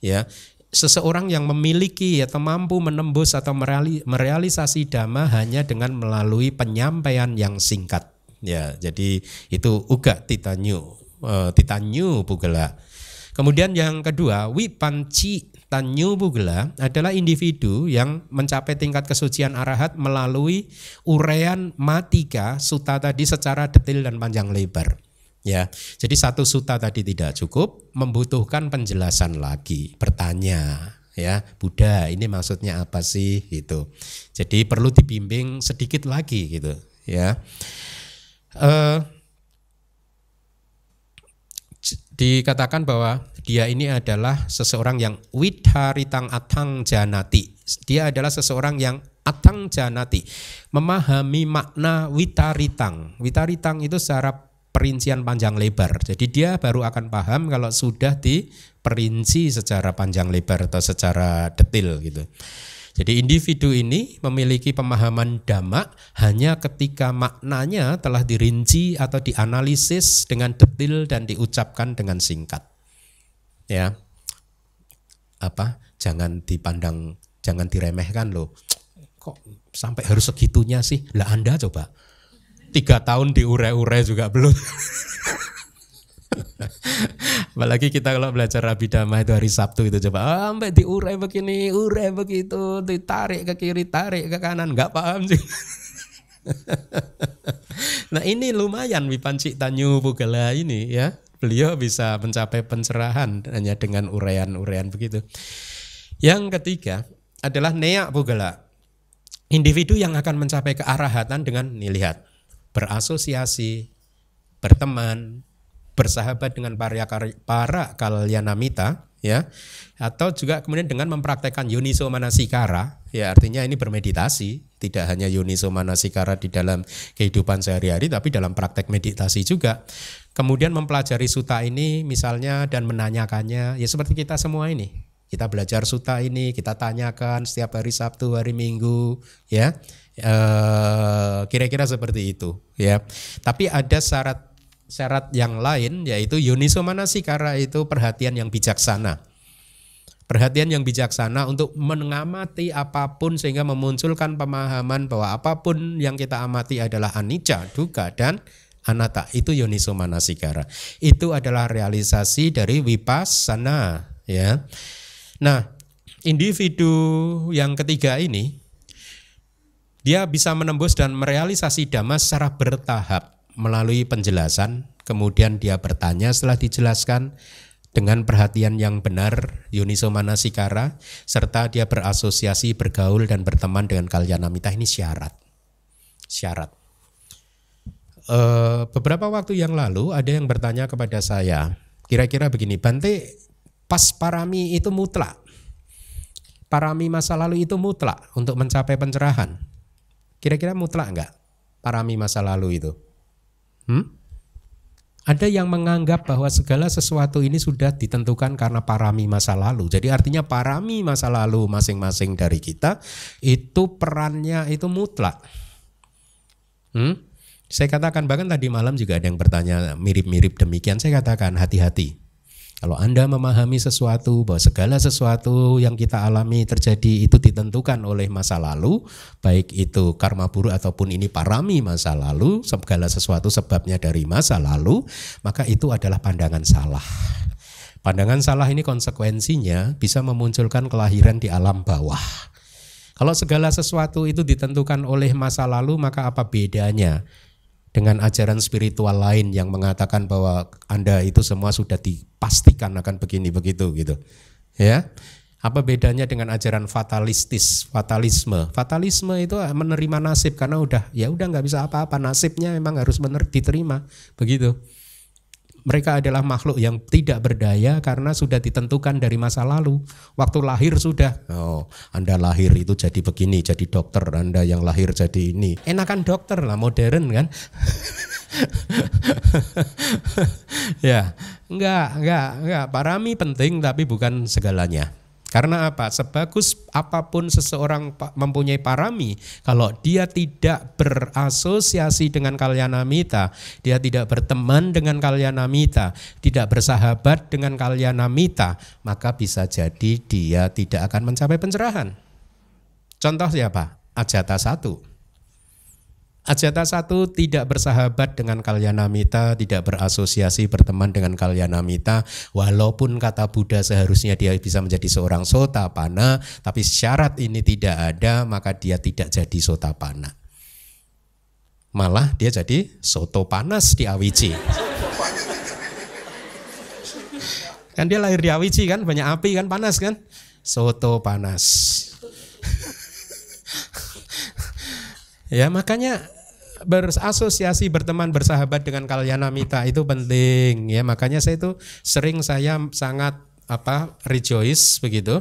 ya. Seseorang yang memiliki atau mampu menembus atau merealisasi dhamma hanya dengan melalui penyampaian yang singkat. Ya, jadi itu Uga Titanyo Pugala. Kemudian yang kedua, Wipanci Tanyo Pugala adalah individu yang mencapai tingkat kesucian arahat melalui uraian matika sutta tadi secara detail dan panjang lebar. Ya, jadi satu sutta tadi tidak cukup, membutuhkan penjelasan lagi, bertanya, ya, Buddha ini maksudnya apa sih gitu. Jadi perlu dibimbing sedikit lagi gitu, ya. Dikatakan bahwa dia ini adalah seseorang yang widharitang atang janati. Dia adalah seseorang yang atang janati, memahami makna witaritang. Witaritang itu secara perincian panjang lebar. Jadi dia baru akan paham kalau sudah diperinci secara panjang lebar atau secara detail gitu. Jadi individu ini memiliki pemahaman dhamma hanya ketika maknanya telah dirinci atau dianalisis dengan detail dan diucapkan dengan singkat. Ya, jangan dipandang, jangan diremehkan loh. Kok sampai harus segitunya sih? Lah Anda coba 3 tahun diure-ure juga belum. Apalagi kita kalau belajar Abhidhamma itu hari Sabtu itu coba sampai diurai begini, urai begitu, ditarik ke kiri, tarik ke kanan, nggak paham sih. Nah ini lumayan Wipanci Tanyo Pugala ini ya, beliau bisa mencapai pencerahan hanya dengan uraian-uraian begitu. Yang ketiga adalah Neya Pugala, individu yang akan mencapai kearahatan dengan nih lihat, berasosiasi, berteman, bersahabat dengan para kalyanamita, ya, atau juga kemudian dengan mempraktekkan yoniso manasikara, ya artinya ini bermeditasi, tidak hanya yoniso manasikara di dalam kehidupan sehari-hari, tapi dalam praktek meditasi juga. Kemudian mempelajari sutta ini misalnya dan menanyakannya, ya seperti kita semua ini. Kita belajar sutta ini, kita tanyakan setiap hari Sabtu, hari Minggu, ya, kira-kira seperti itu, ya. Tapi ada syarat yang lain, yaitu yoniso manasikara, itu perhatian yang bijaksana. Perhatian yang bijaksana untuk mengamati apapun sehingga memunculkan pemahaman bahwa apapun yang kita amati adalah anicca, dukkha, dan anatta. Itu yoniso manasikara. Itu adalah realisasi dari vipassana, ya. Nah, individu yang ketiga ini dia bisa menembus dan merealisasi dhamma secara bertahap melalui penjelasan, kemudian dia bertanya setelah dijelaskan dengan perhatian yang benar, yoniso manasikara, serta dia berasosiasi, bergaul dan berteman dengan kalyanamita. Ini syarat. Beberapa waktu yang lalu ada yang bertanya kepada saya, kira-kira begini, Bante, pas parami itu mutlak, parami masa lalu itu mutlak untuk mencapai pencerahan, kira-kira mutlak enggak parami masa lalu itu? Ada yang menganggap bahwa segala sesuatu ini sudah ditentukan karena parami masa lalu. Jadi artinya parami masa lalu masing-masing dari kita itu perannya itu mutlak. Saya katakan, bahkan tadi malam juga ada yang bertanya mirip-mirip demikian. Saya katakan hati-hati. Kalau Anda memahami sesuatu, bahwa segala sesuatu yang kita alami terjadi itu ditentukan oleh masa lalu, baik itu karma buruk ataupun ini parami masa lalu, segala sesuatu sebabnya dari masa lalu, maka itu adalah pandangan salah. Pandangan salah ini konsekuensinya bisa memunculkan kelahiran di alam bawah. Kalau segala sesuatu itu ditentukan oleh masa lalu, maka apa bedanya dengan ajaran spiritual lain yang mengatakan bahwa Anda itu semua sudah dipastikan akan begini begitu gitu. Ya. Apa bedanya dengan ajaran fatalisme? Fatalisme itu menerima nasib karena udah nggak bisa apa-apa, nasibnya memang harus diterima begitu. Mereka adalah makhluk yang tidak berdaya karena sudah ditentukan dari masa lalu. Waktu lahir sudah, Anda lahir itu jadi begini, jadi dokter. Anda yang lahir jadi ini. Enakan dokter lah, modern kan? Ya, enggak. Parami penting tapi bukan segalanya. Karena apa? Sebagus apapun seseorang mempunyai parami, kalau dia tidak berasosiasi dengan kalyanamita, dia tidak berteman dengan kalyanamita, tidak bersahabat dengan kalyanamita, maka bisa jadi dia tidak akan mencapai pencerahan. Contoh siapa? Ajata 1. Ajata 1 tidak bersahabat dengan kalyanamita, tidak berasosiasi berteman dengan kalyanamita, walaupun kata Buddha seharusnya dia bisa menjadi seorang sotapana, tapi syarat ini tidak ada, maka dia tidak jadi sotapana. Malah dia jadi soto panas di Awiji. Kan dia lahir di Awiji kan, banyak api kan, panas kan, soto panas. Ya makanya berasosiasi, berteman, bersahabat dengan kalyanamita itu penting ya. Makanya saya sangat rejoice begitu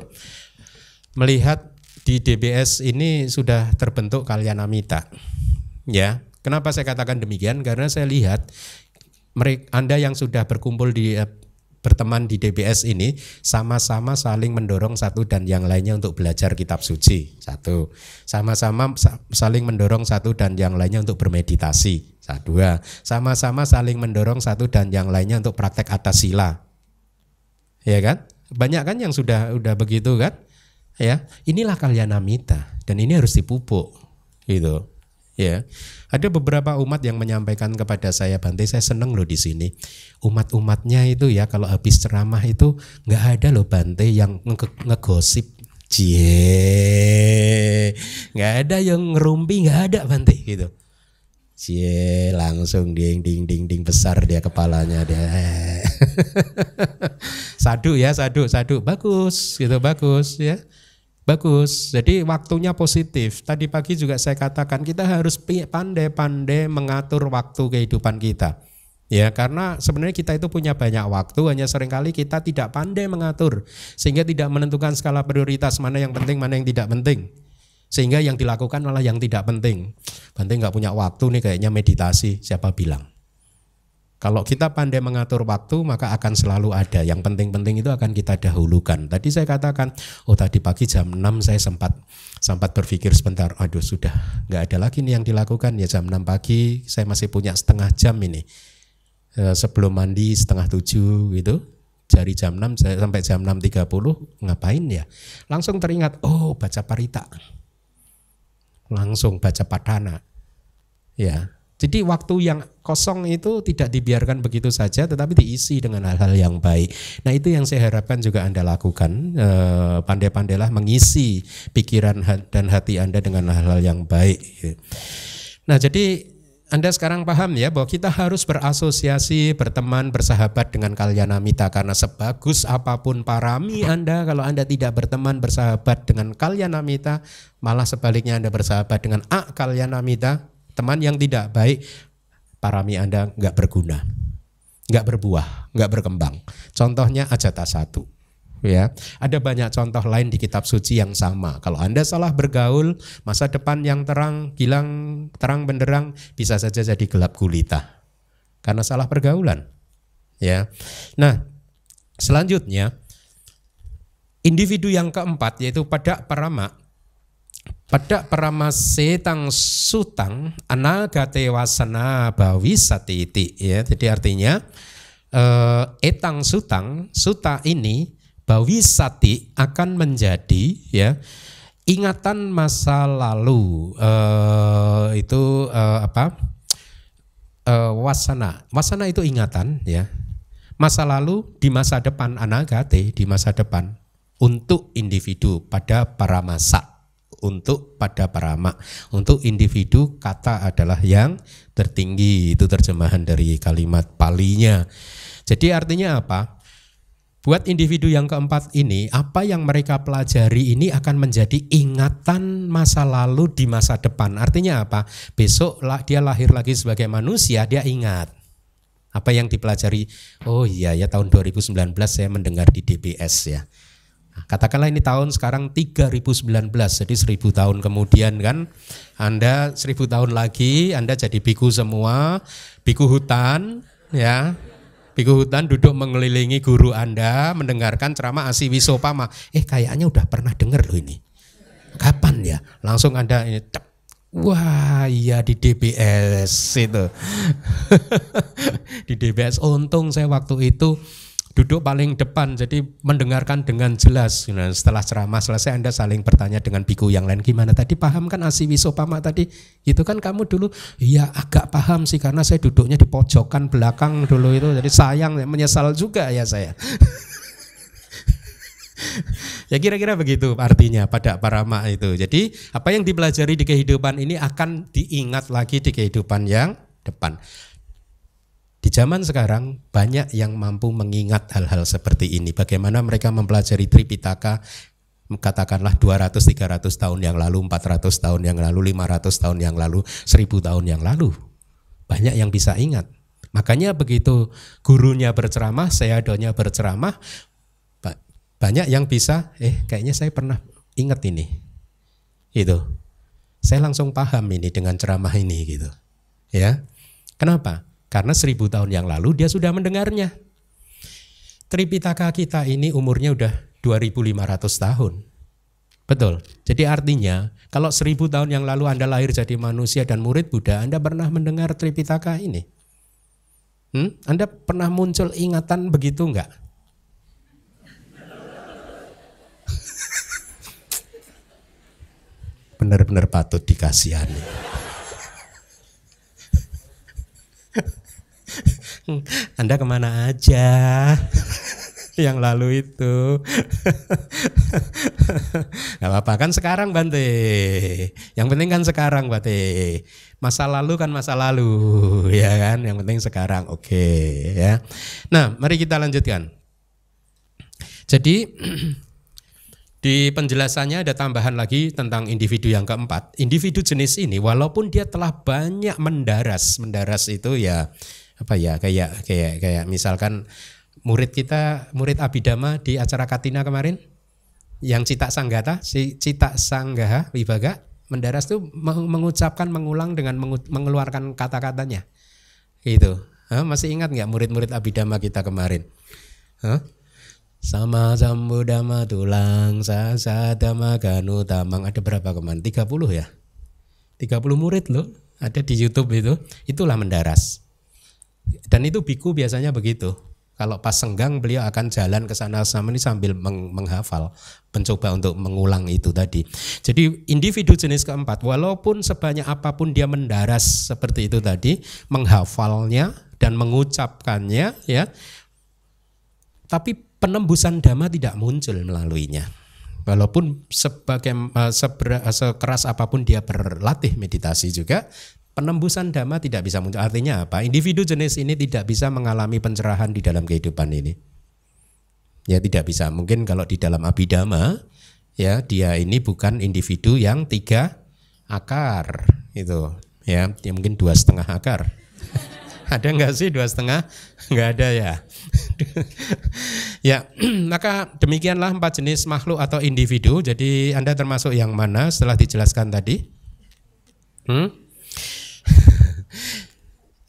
melihat di DBS ini sudah terbentuk kalyanamita. Ya, kenapa saya katakan demikian? Karena saya lihat Anda yang sudah berkumpul berteman di DBS ini sama-sama saling mendorong satu dan yang lainnya untuk belajar kitab suci. Satu. Sama-sama saling mendorong satu dan yang lainnya untuk bermeditasi. Dua. Sama-sama saling mendorong satu dan yang lainnya untuk praktek atas sila. Ya kan? Banyak kan yang sudah begitu kan? Ya, inilah kalyanamita dan ini harus dipupuk gitu. Ya, ada beberapa umat yang menyampaikan kepada saya, Bante, saya seneng loh di sini. Umat-umatnya itu ya kalau habis ceramah itu nggak ada loh Bante yang ngegosip, nggak ada yang ngerumpi, nggak ada Bante gitu. Langsung ding besar dia kepalanya dia. Sadu, bagus gitu, bagus ya. Bagus, jadi waktunya positif. Tadi pagi juga saya katakan kita harus pandai-pandai mengatur waktu kehidupan kita. Ya, karena sebenarnya kita itu punya banyak waktu, hanya seringkali kita tidak pandai mengatur. Sehingga tidak menentukan skala prioritas mana yang penting, mana yang tidak penting. Sehingga yang dilakukan malah yang tidak penting. Bante nggak punya waktu nih kayaknya meditasi, siapa bilang? Kalau kita pandai mengatur waktu maka akan selalu ada. Yang penting-penting itu akan kita dahulukan. Tadi saya katakan, tadi pagi jam 6 saya sempat berpikir sebentar, aduh sudah nggak ada lagi nih yang dilakukan. Ya jam 6 pagi saya masih punya setengah jam ini. Sebelum mandi 6:30 gitu. Dari jam 6 sampai jam 6:30 ngapain ya? Langsung teringat, baca parita. Langsung baca padana. Ya. Jadi waktu yang kosong itu tidak dibiarkan begitu saja, tetapi diisi dengan hal-hal yang baik. Nah itu yang saya harapkan juga Anda lakukan. Pandai-pandailah mengisi pikiran dan hati Anda dengan hal-hal yang baik. Nah jadi Anda sekarang paham ya bahwa kita harus berasosiasi, berteman, bersahabat dengan kalyanamita. Karena sebagus apapun parami Anda, kalau Anda tidak berteman, bersahabat dengan kalyanamita, malah sebaliknya Anda bersahabat dengan kalyanamita, teman yang tidak baik, parami Anda nggak berguna, nggak berbuah, nggak berkembang. Contohnya Ajata 1. Ya, ada banyak contoh lain di kitab suci yang sama. Kalau Anda salah bergaul, masa depan yang terang benderang bisa saja jadi gelap gulita karena salah pergaulan. Ya, nah selanjutnya individu yang keempat yaitu Padak Parama. Padak Parama setang sutang anagate wasana bawisati iti, ya. Jadi artinya etang sutang, suta ini bawisati akan menjadi ya ingatan masa lalu, wasana. Wasana itu ingatan ya. Masa lalu di masa depan, anagate di masa depan untuk individu pada paramasa, untuk pada parama. Untuk individu kata adalah yang tertinggi, itu terjemahan dari kalimat Palinya. Jadi artinya apa? Buat individu yang keempat ini, apa yang mereka pelajari ini akan menjadi ingatan masa lalu di masa depan. Artinya apa? Besok dia lahir lagi sebagai manusia, dia ingat apa yang dipelajari. Oh iya ya, tahun 2019 saya mendengar di DBS ya. Katakanlah ini tahun sekarang 3019, jadi 1000 tahun kemudian kan, Anda 1000 tahun lagi Anda jadi biku semua, biku hutan ya. Biku hutan duduk mengelilingi guru Anda, mendengarkan ceramah Asi Wisopama. Kayaknya udah pernah dengar loh ini. Kapan ya? Langsung Anda ini, wah iya di DBS itu. Di DBS, untung saya waktu itu duduk paling depan, jadi mendengarkan dengan jelas. Nah, setelah ceramah selesai Anda saling bertanya dengan biku yang lain, gimana tadi, paham kan Asi Wisopama tadi? Itu kan kamu dulu, iya agak paham sih karena saya duduknya di pojokan belakang dulu itu, jadi sayang, menyesal juga ya saya. Ya kira-kira begitu artinya pada parama itu. Jadi apa yang dipelajari di kehidupan ini akan diingat lagi di kehidupan yang depan. Di zaman sekarang banyak yang mampu mengingat hal-hal seperti ini. Bagaimana mereka mempelajari Tripitaka katakanlah 200-300 tahun yang lalu, 400 tahun yang lalu, 500 tahun yang lalu, 1000 tahun yang lalu. Banyak yang bisa ingat. Makanya begitu gurunya berceramah, seyadonya berceramah, banyak yang bisa, kayaknya saya pernah ingat ini. Gitu. Saya langsung paham ini dengan ceramah ini gitu. Ya. Kenapa? Karena 1000 tahun yang lalu dia sudah mendengarnya. Tripitaka kita ini umurnya udah 2500 tahun. Betul. Jadi artinya kalau 1000 tahun yang lalu Anda lahir jadi manusia dan murid Buddha, Anda pernah mendengar Tripitaka ini? Anda pernah muncul ingatan begitu enggak? Benar-benar patut dikasihani. Anda kemana aja yang lalu itu? Gak apa-apa kan sekarang Bante. Yang penting kan sekarang Bante. Masa lalu kan masa lalu, ya kan. Yang penting sekarang, oke, ya. Nah, mari kita lanjutkan. Jadi di penjelasannya ada tambahan lagi tentang individu yang keempat. Individu jenis ini walaupun dia telah banyak mendaras itu ya apa ya, kayak misalkan murid kita, murid Abhidhamma di acara Katina kemarin yang Cita Sanggata, si Cita Sanggaha Wibaga mendaras tuh mengucapkan, mengulang dengan mengeluarkan kata-katanya gitu. Masih ingat nggak murid-murid Abhidhamma kita kemarin? Sama sambudama tulang sasadama ganu tamang, ada berapa kemarin? 30 ya? 30 murid loh ada di YouTube itu. Itulah mendaras. Dan itu biku biasanya begitu. Kalau pas senggang beliau akan jalan ke sana ini sambil menghafal, mencoba untuk mengulang itu tadi. Jadi individu jenis keempat walaupun sebanyak apapun dia mendaras seperti itu tadi, menghafalnya dan mengucapkannya ya, tapi penembusan dhamma tidak muncul melaluinya. Walaupun sekeras apapun dia berlatih meditasi juga, penembusan dhamma tidak bisa muncul. Artinya apa? Individu jenis ini tidak bisa mengalami pencerahan di dalam kehidupan ini. Ya tidak bisa. Mungkin kalau di dalam Abhidhamma, ya dia ini bukan individu yang 3 akar itu. Ya mungkin 2,5 akar. Ada nggak sih 2,5? Nggak ada ya. Ya, maka demikianlah 4 jenis makhluk atau individu. Jadi Anda termasuk yang mana setelah dijelaskan tadi?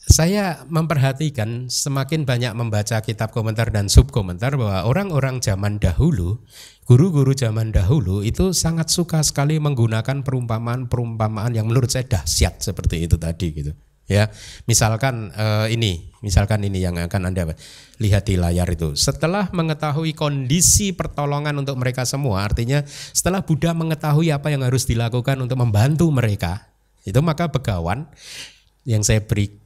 Saya memperhatikan semakin banyak membaca kitab komentar dan subkomentar bahwa orang-orang zaman dahulu, guru-guru zaman dahulu itu sangat suka sekali menggunakan perumpamaan-perumpamaan yang menurut saya dahsyat seperti itu tadi gitu. Ya, misalkan ini yang akan Anda lihat di layar itu. Setelah mengetahui kondisi pertolongan untuk mereka semua, artinya setelah Buddha mengetahui apa yang harus dilakukan untuk membantu mereka, itu maka Begawan yang saya beri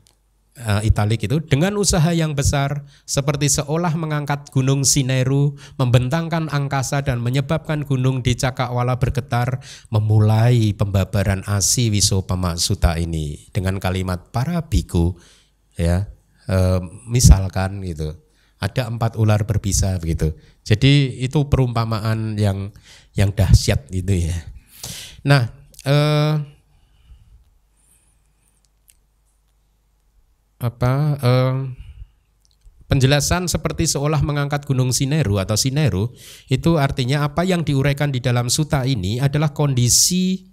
italik itu dengan usaha yang besar seperti seolah mengangkat gunung Sineru, membentangkan angkasa dan menyebabkan gunung di Cakrawala bergetar, memulai pembabaran Asi Wisopama Sutta ini dengan kalimat para biku, ya, misalkan gitu ada 4 ular berbisa begitu. Jadi itu perumpamaan yang dahsyat gitu ya. Nah, penjelasan seperti seolah mengangkat gunung Sineru atau Sineru itu artinya apa yang diuraikan di dalam sutta ini adalah kondisi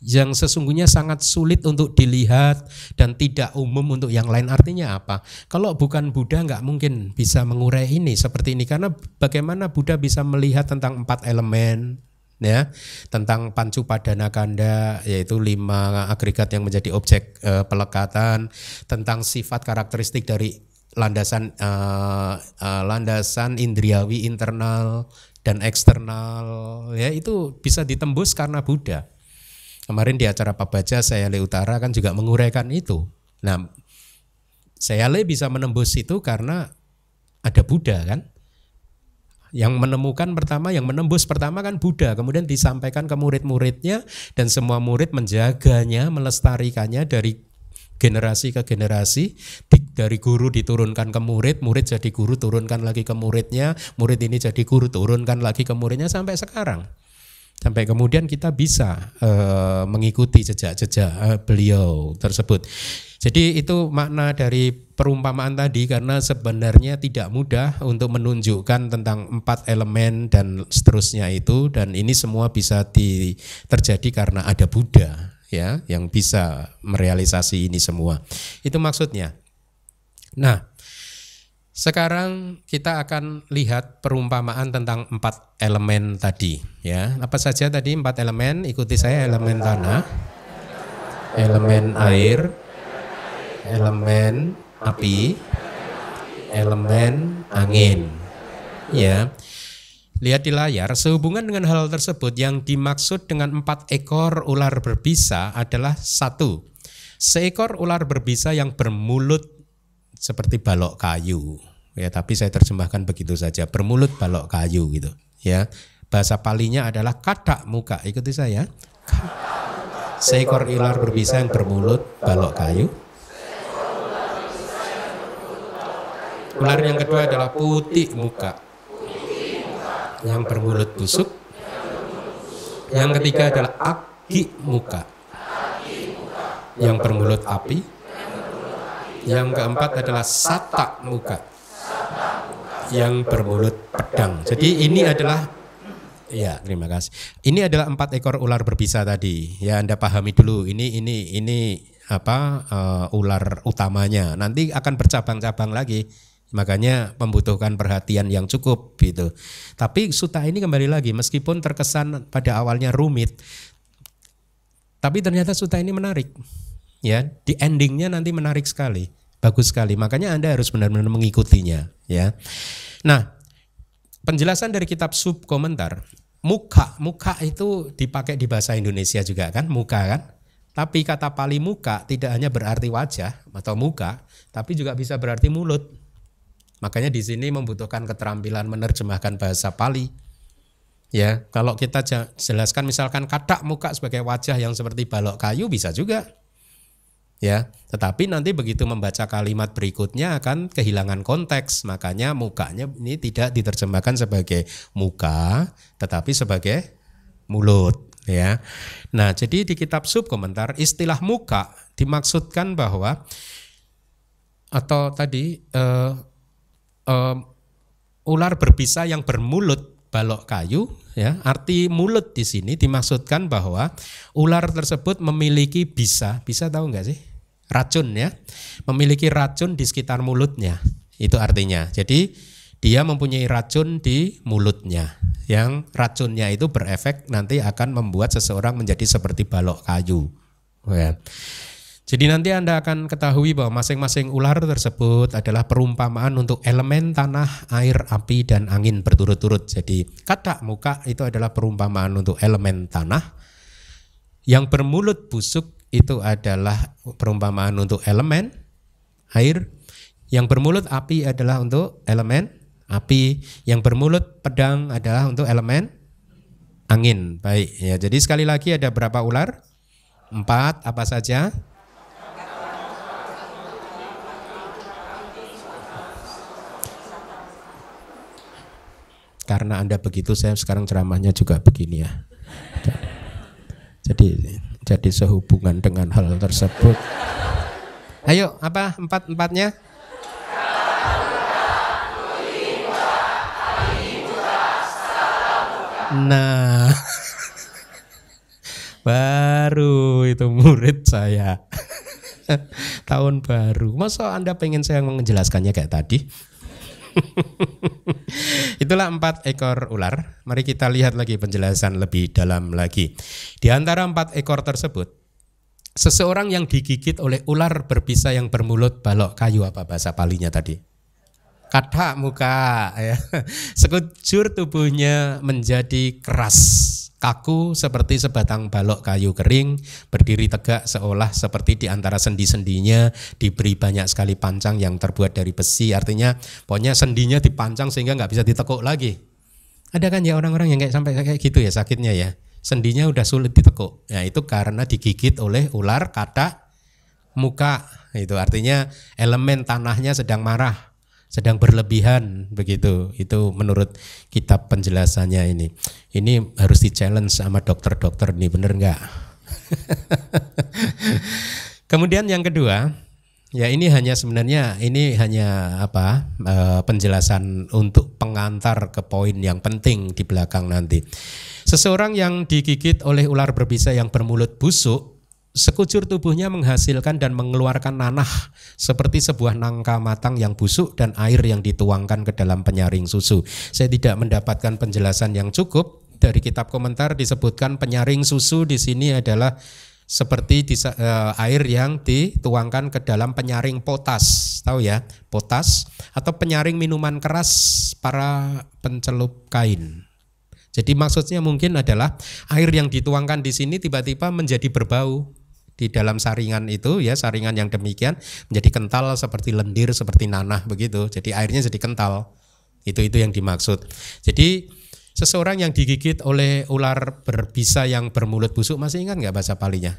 yang sesungguhnya sangat sulit untuk dilihat dan tidak umum untuk yang lain. Artinya apa? Kalau bukan Buddha nggak mungkin bisa mengurai ini seperti ini, karena bagaimana Buddha bisa melihat tentang 4 elemen, ya, tentang pancu padana kanda, yaitu 5 agregat yang menjadi objek pelekatan, tentang sifat karakteristik dari landasan indriawi internal dan eksternal, ya, itu bisa ditembus karena Buddha. Kemarin di acara Pabaja Sayale Utara kan juga menguraikan itu. Nah, Sayale bisa menembus itu karena ada Buddha kan. Yang menemukan pertama, yang menembus pertama kan Buddha, kemudian disampaikan ke murid-muridnya dan semua murid menjaganya, melestarikannya dari generasi ke generasi, dari guru diturunkan ke murid, murid jadi guru turunkan lagi ke muridnya, murid ini jadi guru turunkan lagi ke muridnya sampai sekarang. Sampai kemudian kita bisa mengikuti jejak-jejak beliau tersebut. Jadi itu makna dari perumpamaan tadi, karena sebenarnya tidak mudah untuk menunjukkan tentang 4 elemen dan seterusnya itu, dan ini semua bisa terjadi karena ada Buddha, ya, yang bisa merealisasi ini semua. Itu maksudnya. Nah, sekarang kita akan lihat perumpamaan tentang 4 elemen tadi, ya. Apa saja tadi 4 elemen? Ikuti saya: elemen tanah, elemen air, elemen api, elemen angin. Ya. Lihat di layar, sehubungan dengan hal tersebut yang dimaksud dengan 4 ekor ular berbisa adalah 1. Seekor ular berbisa yang bermulut seperti balok kayu, ya, tapi saya terjemahkan begitu saja, bermulut balok kayu gitu, ya. Bahasa Palinya adalah kadak muka. Ikuti saya. Seekor ular berbisa yang bermulut balok kayu. Ular yang kedua adalah putih muka, yang bermulut busuk. Yang ketiga adalah aki muka, yang bermulut api. Yang keempat adalah satak muka, yang bermulut pedang. Jadi ini adalah, ya, terima kasih. Ini adalah 4 ekor ular berbisa tadi. Ya, Anda pahami dulu. Ini apa ular utamanya. Nanti akan bercabang-cabang lagi. Makanya membutuhkan perhatian yang cukup gitu. Tapi sutta ini kembali lagi, meskipun terkesan pada awalnya rumit, tapi ternyata sutta ini menarik. Ya, di endingnya nanti menarik sekali, bagus sekali. Makanya Anda harus benar-benar mengikutinya, ya. Nah, penjelasan dari kitab sub komentar, muka itu dipakai di bahasa Indonesia juga kan, muka kan. Tapi kata Pali muka tidak hanya berarti wajah atau muka, tapi juga bisa berarti mulut. Makanya di sini membutuhkan keterampilan menerjemahkan bahasa Pali. Ya, kalau kita jelaskan misalkan kadak muka sebagai wajah yang seperti balok kayu bisa juga. Ya, tetapi nanti begitu membaca kalimat berikutnya akan kehilangan konteks. Makanya mukanya ini tidak diterjemahkan sebagai muka, tetapi sebagai mulut, ya. Nah, jadi di kitab sub komentar istilah muka dimaksudkan bahwa atau tadi ular berbisa yang bermulut balok kayu, ya. Arti mulut di sini dimaksudkan bahwa ular tersebut memiliki bisa tahu nggak sih? Racun, ya. Memiliki racun di sekitar mulutnya. Itu artinya. Jadi dia mempunyai racun di mulutnya. Yang racunnya itu berefek nanti akan membuat seseorang menjadi seperti balok kayu. Ya. Jadi nanti Anda akan ketahui bahwa masing-masing ular tersebut adalah perumpamaan untuk elemen tanah, air, api, dan angin berturut-turut. Jadi kata muka itu adalah perumpamaan untuk elemen tanah. Yang bermulut busuk itu adalah perumpamaan untuk elemen air. Yang bermulut api adalah untuk elemen api. Yang bermulut pedang adalah untuk elemen angin. Baik, ya. Jadi sekali lagi ada berapa ular? 4, apa saja? Karena Anda begitu, saya sekarang ceramahnya juga begini ya. Jadi sehubungan dengan hal tersebut. Ayo, apa empatnya? Nah, baru itu murid saya. Tahun baru. Masa Anda pengen saya menjelaskannya kayak tadi? Itulah 4 ekor ular. Mari kita lihat lagi penjelasan lebih dalam lagi. Di antara 4 ekor tersebut, seseorang yang digigit oleh ular berbisa yang bermulut balok kayu, apa bahasa Palinya tadi? Kata muka, ya. Sekujur tubuhnya menjadi keras, kaku seperti sebatang balok kayu kering, berdiri tegak seolah seperti di antara sendi-sendinya diberi banyak sekali pancang yang terbuat dari besi. Artinya pokoknya sendinya dipancang sehingga nggak bisa ditekuk lagi. Ada kan ya orang-orang yang sampai kayak gitu ya sakitnya ya, sendinya udah sulit ditekuk. Ya itu karena digigit oleh ular kata muka. Itu artinya elemen tanahnya sedang marah, sedang berlebihan begitu. Itu menurut kitab penjelasannya ini. Ini harus di-challenge sama dokter-dokter nih, bener nggak? Kemudian yang kedua, ya ini hanya sebenarnya penjelasan untuk pengantar ke poin yang penting di belakang nanti. Seseorang yang digigit oleh ular berbisa yang bermulut busuk, sekujur tubuhnya menghasilkan dan mengeluarkan nanah seperti sebuah nangka matang yang busuk dan air yang dituangkan ke dalam penyaring susu. Saya tidak mendapatkan penjelasan yang cukup. Dari kitab komentar disebutkan penyaring susu di sini adalah seperti air yang dituangkan ke dalam penyaring potas. Tahu ya, potas atau penyaring minuman keras para pencelup kain. Jadi maksudnya mungkin adalah air yang dituangkan di sini tiba-tiba menjadi berbau. Di dalam saringan itu ya, saringan yang demikian menjadi kental seperti lendir, seperti nanah begitu. Jadi airnya jadi kental. Itu yang dimaksud. Jadi seseorang yang digigit oleh ular berbisa yang bermulut busuk, masih ingat nggak bahasa Palinya?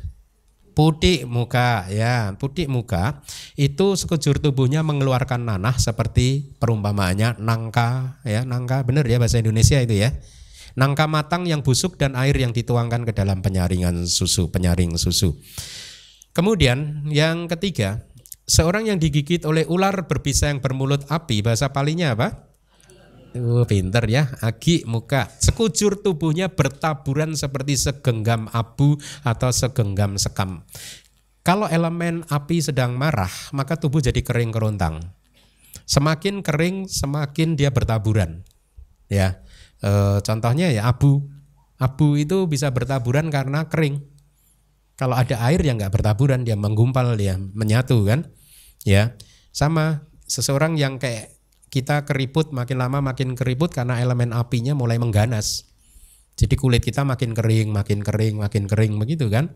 Putik muka, ya. Putik muka itu sekujur tubuhnya mengeluarkan nanah seperti perumpamaannya nangka, ya. Nangka, benar ya bahasa Indonesia itu ya. Nangka matang yang busuk dan air yang dituangkan ke dalam penyaring susu. Kemudian yang ketiga, seorang yang digigit oleh ular berbisa yang bermulut api, bahasa Palinya apa? Pinter ya, agi muka. Sekujur tubuhnya bertaburan seperti segenggam abu atau segenggam sekam. Kalau elemen api sedang marah, maka tubuh jadi kering kerontang. Semakin kering, semakin dia bertaburan. Ya. Contohnya ya abu itu bisa bertaburan karena kering. Kalau ada air yang nggak bertaburan, dia menggumpal, dia menyatu kan, ya. Sama seseorang yang kayak kita keriput, makin lama makin keriput karena elemen apinya mulai mengganas. Jadi kulit kita makin kering begitu kan.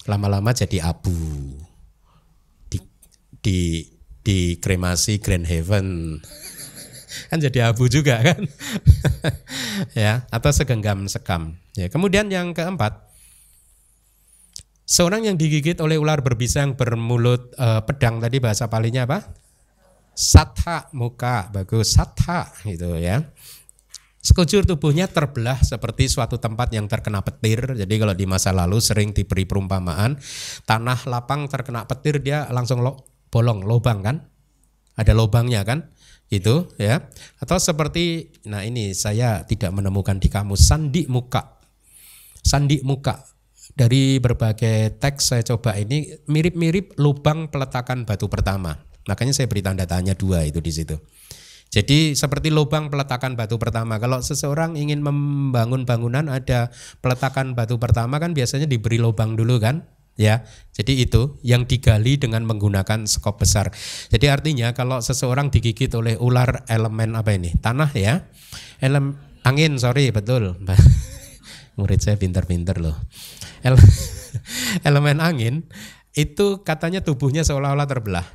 Lama-lama jadi abu. Di kremasi Grand Heaven kan jadi abu juga kan. Ya, atau segenggam sekam. Ya, kemudian yang keempat, seorang yang digigit oleh ular berbisa yang bermulut pedang, tadi bahasa Palinya apa? Satha muka, bagus, satha gitu ya. Sekujur tubuhnya terbelah seperti suatu tempat yang terkena petir. Jadi kalau di masa lalu sering diberi perumpamaan, tanah lapang terkena petir dia langsung bolong, lubang kan? Ada lubangnya kan? Itu ya. Atau seperti, nah ini saya tidak menemukan di kamus, sandi muka. Sandi muka. Dari berbagai teks saya coba ini mirip-mirip lubang peletakan batu pertama. Makanya saya beri tanda tanya 2 itu di situ. Jadi seperti lubang peletakan batu pertama. Kalau seseorang ingin membangun bangunan, ada peletakan batu pertama kan biasanya diberi lubang dulu kan, Ya, jadi itu yang digali dengan menggunakan skop besar. Jadi artinya kalau seseorang digigit oleh ular elemen apa ini? Tanah ya. Angin, sorry, betul. Murid saya pintar-pintar loh. Elemen angin itu katanya tubuhnya seolah-olah terbelah.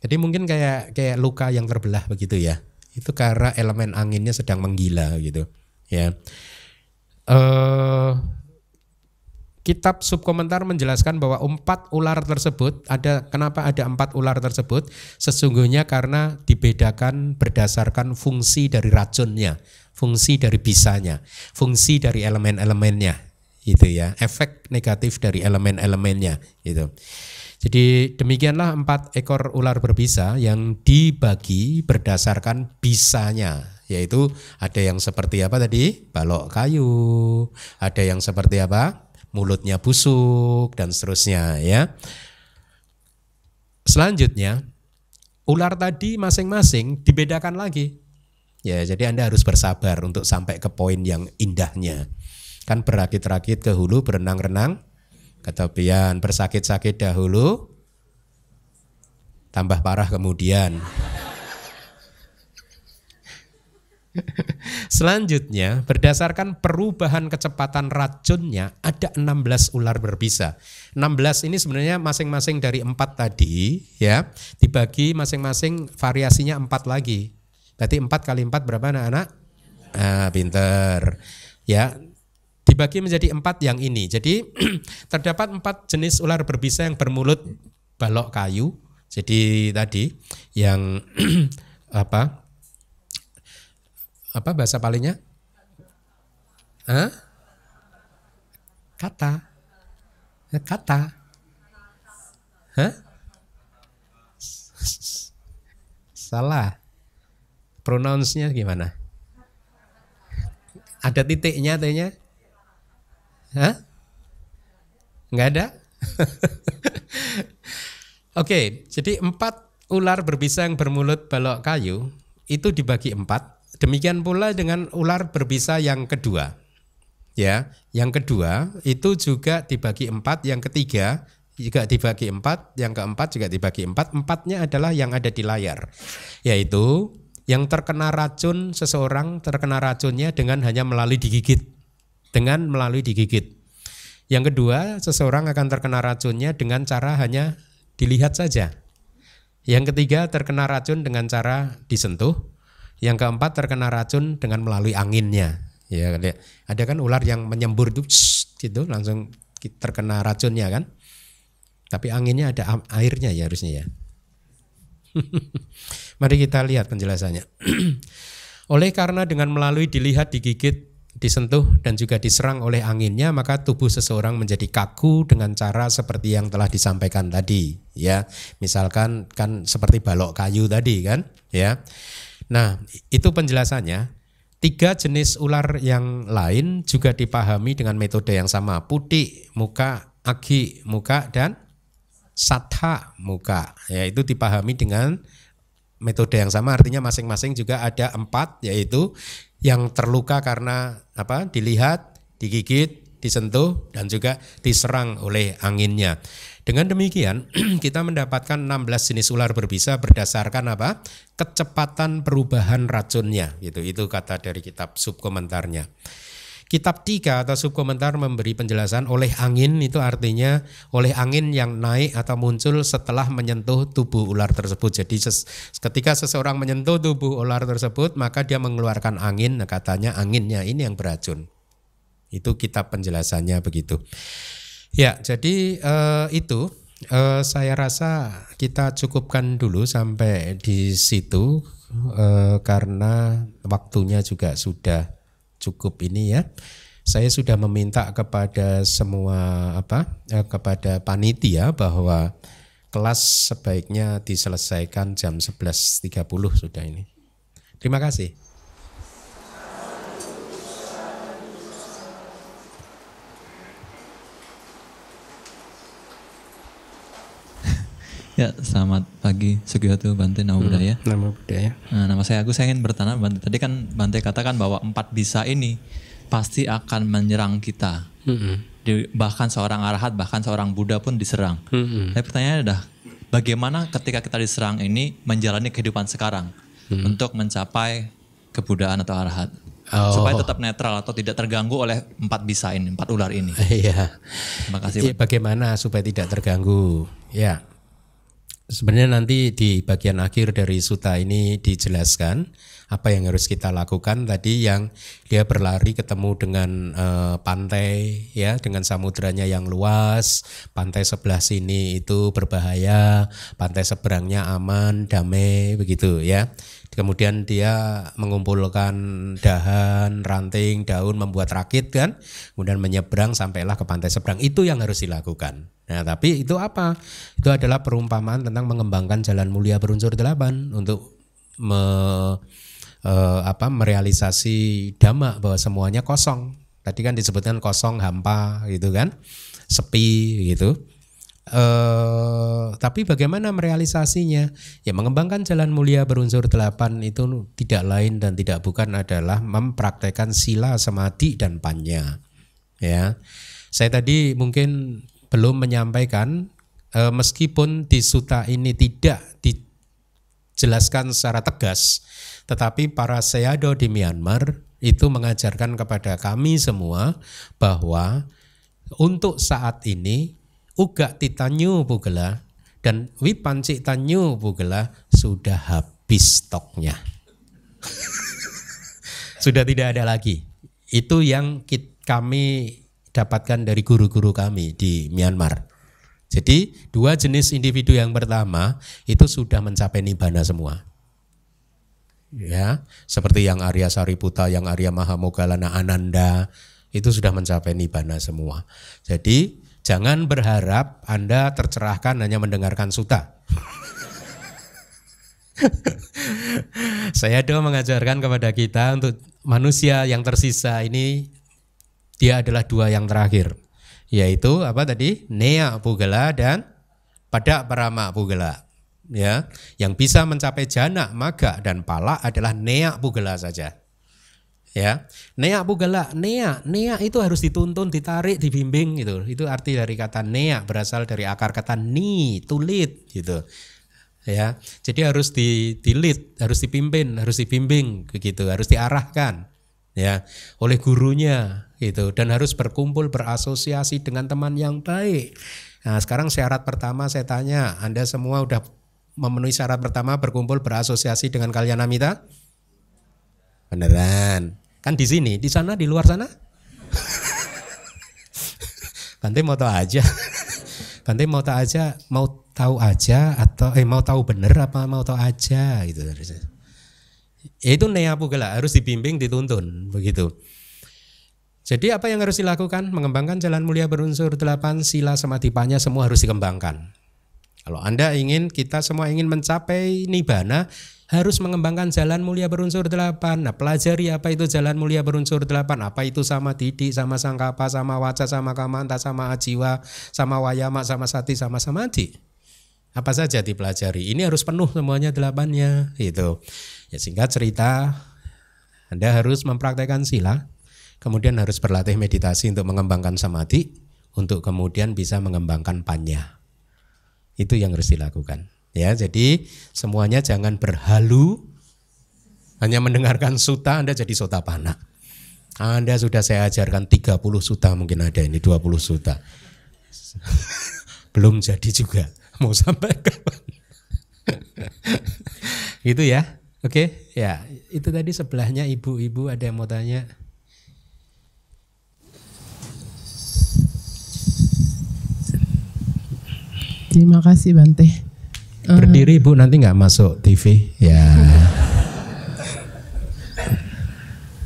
Jadi mungkin kayak luka yang terbelah begitu ya. Itu karena elemen anginnya sedang menggila gitu. Ya. Kitab subkomentar menjelaskan bahwa 4 ular tersebut kenapa ada 4 ular tersebut? Sesungguhnya karena dibedakan berdasarkan fungsi dari racunnya, fungsi dari bisanya, fungsi dari elemen-elemennya, gitu ya. Efek negatif dari elemen-elemennya, gitu. Jadi demikianlah 4 ekor ular berbisa yang dibagi berdasarkan bisanya, yaitu ada yang seperti apa tadi? Balok kayu, ada yang seperti apa? Mulutnya busuk dan seterusnya ya. Selanjutnya ular tadi masing-masing dibedakan lagi. Ya, jadi Anda harus bersabar untuk sampai ke poin yang indahnya. Kan berakit-rakit ke hulu, berenang-renang ke tepian, bersakit-sakit dahulu, tambah parah kemudian. Selanjutnya, berdasarkan perubahan kecepatan racunnya ada 16 ular berbisa. 16 ini sebenarnya masing-masing dari 4 tadi ya, dibagi masing-masing variasinya 4 lagi. Berarti 4 kali 4 berapa anak-anak? Pinter. Ya, dibagi menjadi 4 yang ini. Jadi terdapat 4 jenis ular berbisa yang bermulut balok kayu. Jadi tadi yang apa bahasa palingnya? Kata. Salah. Pronounce-nya gimana? Ada titiknya T-nya? Enggak ada? Oke, jadi 4 ular berbisa yang bermulut balok kayu itu dibagi 4. Demikian pula dengan ular berbisa yang kedua. Ya, yang kedua itu juga dibagi 4, yang ketiga juga dibagi 4, yang keempat juga dibagi 4. 4-nya adalah yang ada di layar. Yaitu yang terkena racun, seseorang terkena racunnya dengan hanya melalui digigit. Yang kedua, seseorang akan terkena racunnya dengan cara hanya dilihat saja. Yang ketiga, terkena racun dengan cara disentuh. Yang keempat, terkena racun dengan melalui anginnya. Ya, ada kan ular yang menyembur itu gitu langsung terkena racunnya kan. Tapi anginnya ada airnya ya harusnya ya. Mari kita lihat penjelasannya. Oleh karena dengan melalui dilihat, digigit, disentuh dan juga diserang oleh anginnya, maka tubuh seseorang menjadi kaku dengan cara seperti yang telah disampaikan tadi ya. Misalkan kan seperti balok kayu tadi kan ya. Nah, itu penjelasannya. 3 jenis ular yang lain juga dipahami dengan metode yang sama. Putik muka, agi muka, dan satha muka. Ya, itu dipahami dengan metode yang sama. Artinya masing-masing juga ada 4, yaitu yang terluka karena dilihat, digigit, disentuh, dan juga diserang oleh anginnya. Dengan demikian kita mendapatkan 16 jenis ular berbisa berdasarkan kecepatan perubahan racunnya. Itu kata dari kitab subkomentarnya. Kitab 3 atau subkomentar memberi penjelasan oleh angin, itu artinya oleh angin yang naik atau muncul setelah menyentuh tubuh ular tersebut. Jadi ketika seseorang menyentuh tubuh ular tersebut, maka dia mengeluarkan angin. Nah, katanya anginnya ini yang beracun. Itu kitab penjelasannya begitu. Ya, jadi itu saya rasa kita cukupkan dulu sampai di situ karena waktunya juga sudah cukup ini ya. Saya sudah meminta kepada semua kepada panitia bahwa kelas sebaiknya diselesaikan jam 11.30 sudah ini. Terima kasih. Ya, selamat pagi Sugiyoto Bante Nama Budaya. Nama Budaya. Nama saya Agus. Saya ingin bertanya Bante. Tadi kan Bante katakan bahwa 4 bisa ini pasti akan menyerang kita. bahkan seorang arahat, bahkan seorang Buddha pun diserang. Tapi pertanyaannya adalah bagaimana ketika kita diserang ini menjalani kehidupan sekarang untuk mencapai kebudaan atau arahat, supaya tetap netral atau tidak terganggu oleh empat ular ini. Iya. Terima kasih. Bagaimana supaya tidak terganggu? Ya. Sebenarnya nanti di bagian akhir dari sutta ini dijelaskan apa yang harus kita lakukan tadi, yang dia berlari ketemu dengan pantai ya, dengan samudranya yang luas, pantai sebelah sini itu berbahaya, pantai seberangnya aman, damai begitu ya. Kemudian dia mengumpulkan dahan, ranting, daun, membuat rakit kan, kemudian menyeberang sampailah ke pantai seberang. Itu yang harus dilakukan. Nah, tapi itu apa? Itu adalah perumpamaan tentang mengembangkan jalan mulia berunsur 8 untuk merealisasi dhamma, bahwa semuanya kosong. Tadi kan disebutkan kosong, hampa gitu kan, sepi gitu. Tapi bagaimana merealisasinya? Ya mengembangkan jalan mulia berunsur 8 itu tidak lain dan tidak bukan adalah mempraktekkan sila, samadhi dan panya. Ya, saya tadi mungkin belum menyampaikan, meskipun di sutta ini tidak dijelaskan secara tegas, tetapi para sayadaw di Myanmar itu mengajarkan kepada kami semua bahwa untuk saat ini Uga Titanyu Pugala dan Wipanci Tanyu Pugala sudah habis stoknya. Sudah tidak ada lagi. Itu yang kami dapatkan dari guru-guru kami di Myanmar. Jadi 2 jenis individu yang pertama itu sudah mencapai nibbana semua. Ya, seperti yang Arya Sariputta, yang Arya Mahamoggallana Ananda itu sudah mencapai nibbana semua. Jadi jangan berharap Anda tercerahkan hanya mendengarkan sutta. Saya mengajarkan kepada kita untuk manusia yang tersisa ini, dia adalah 2 yang terakhir, yaitu apa tadi? Neya Pugala dan Pada Parama Pugala. Ya, yang bisa mencapai jana, maga dan pala adalah Neya Pugala saja. Ya, neya pugala, neya itu harus dituntun, ditarik, dibimbing gitu. Itu arti dari kata neya, berasal dari akar kata ni, to lead gitu. Ya, jadi harus di-lead, harus dipimpin, harus dibimbing begitu, harus diarahkan ya oleh gurunya gitu, dan harus berkumpul, berasosiasi dengan teman yang baik. Nah, sekarang syarat pertama saya tanya, Anda semua udah memenuhi syarat pertama, berkumpul, berasosiasi dengan Kalyanamita? Beneran? Kan di sini, di sana, di luar sana? Bante mau tahu aja. Bante mau tahu aja atau mau tahu bener apa mau tahu aja gitu. Itu neya pugala, harus dibimbing, dituntun begitu. Jadi apa yang harus dilakukan? Mengembangkan jalan mulia berunsur 8, sila, samadhi, panya semua harus dikembangkan. Kalau Anda ingin, kita semua ingin mencapai nibbana, harus mengembangkan jalan mulia berunsur 8. Nah, pelajari apa itu jalan mulia berunsur 8. Apa itu sama didik, sama sangkapa, sama waca, sama kamanta, sama ajiwa, sama wayama, sama sati, sama samadhi. Apa saja dipelajari. Ini harus penuh semuanya 8-nya gitu. Ya, singkat cerita, Anda harus mempraktekkan sila, kemudian harus berlatih meditasi untuk mengembangkan samadhi, untuk kemudian bisa mengembangkan panya. Itu yang harus dilakukan. Ya, jadi semuanya jangan berhalu, hanya mendengarkan sutta Anda jadi sotapana. Anda sudah saya ajarkan 30 sutta, mungkin ada ini 20 sutta. Belum jadi juga, mau sampai kapan. Gitu ya. Oke, ya, itu tadi sebelahnya ibu-ibu ada yang mau tanya. Terima kasih Bante. Berdiri Bu, nanti nggak masuk TV ya.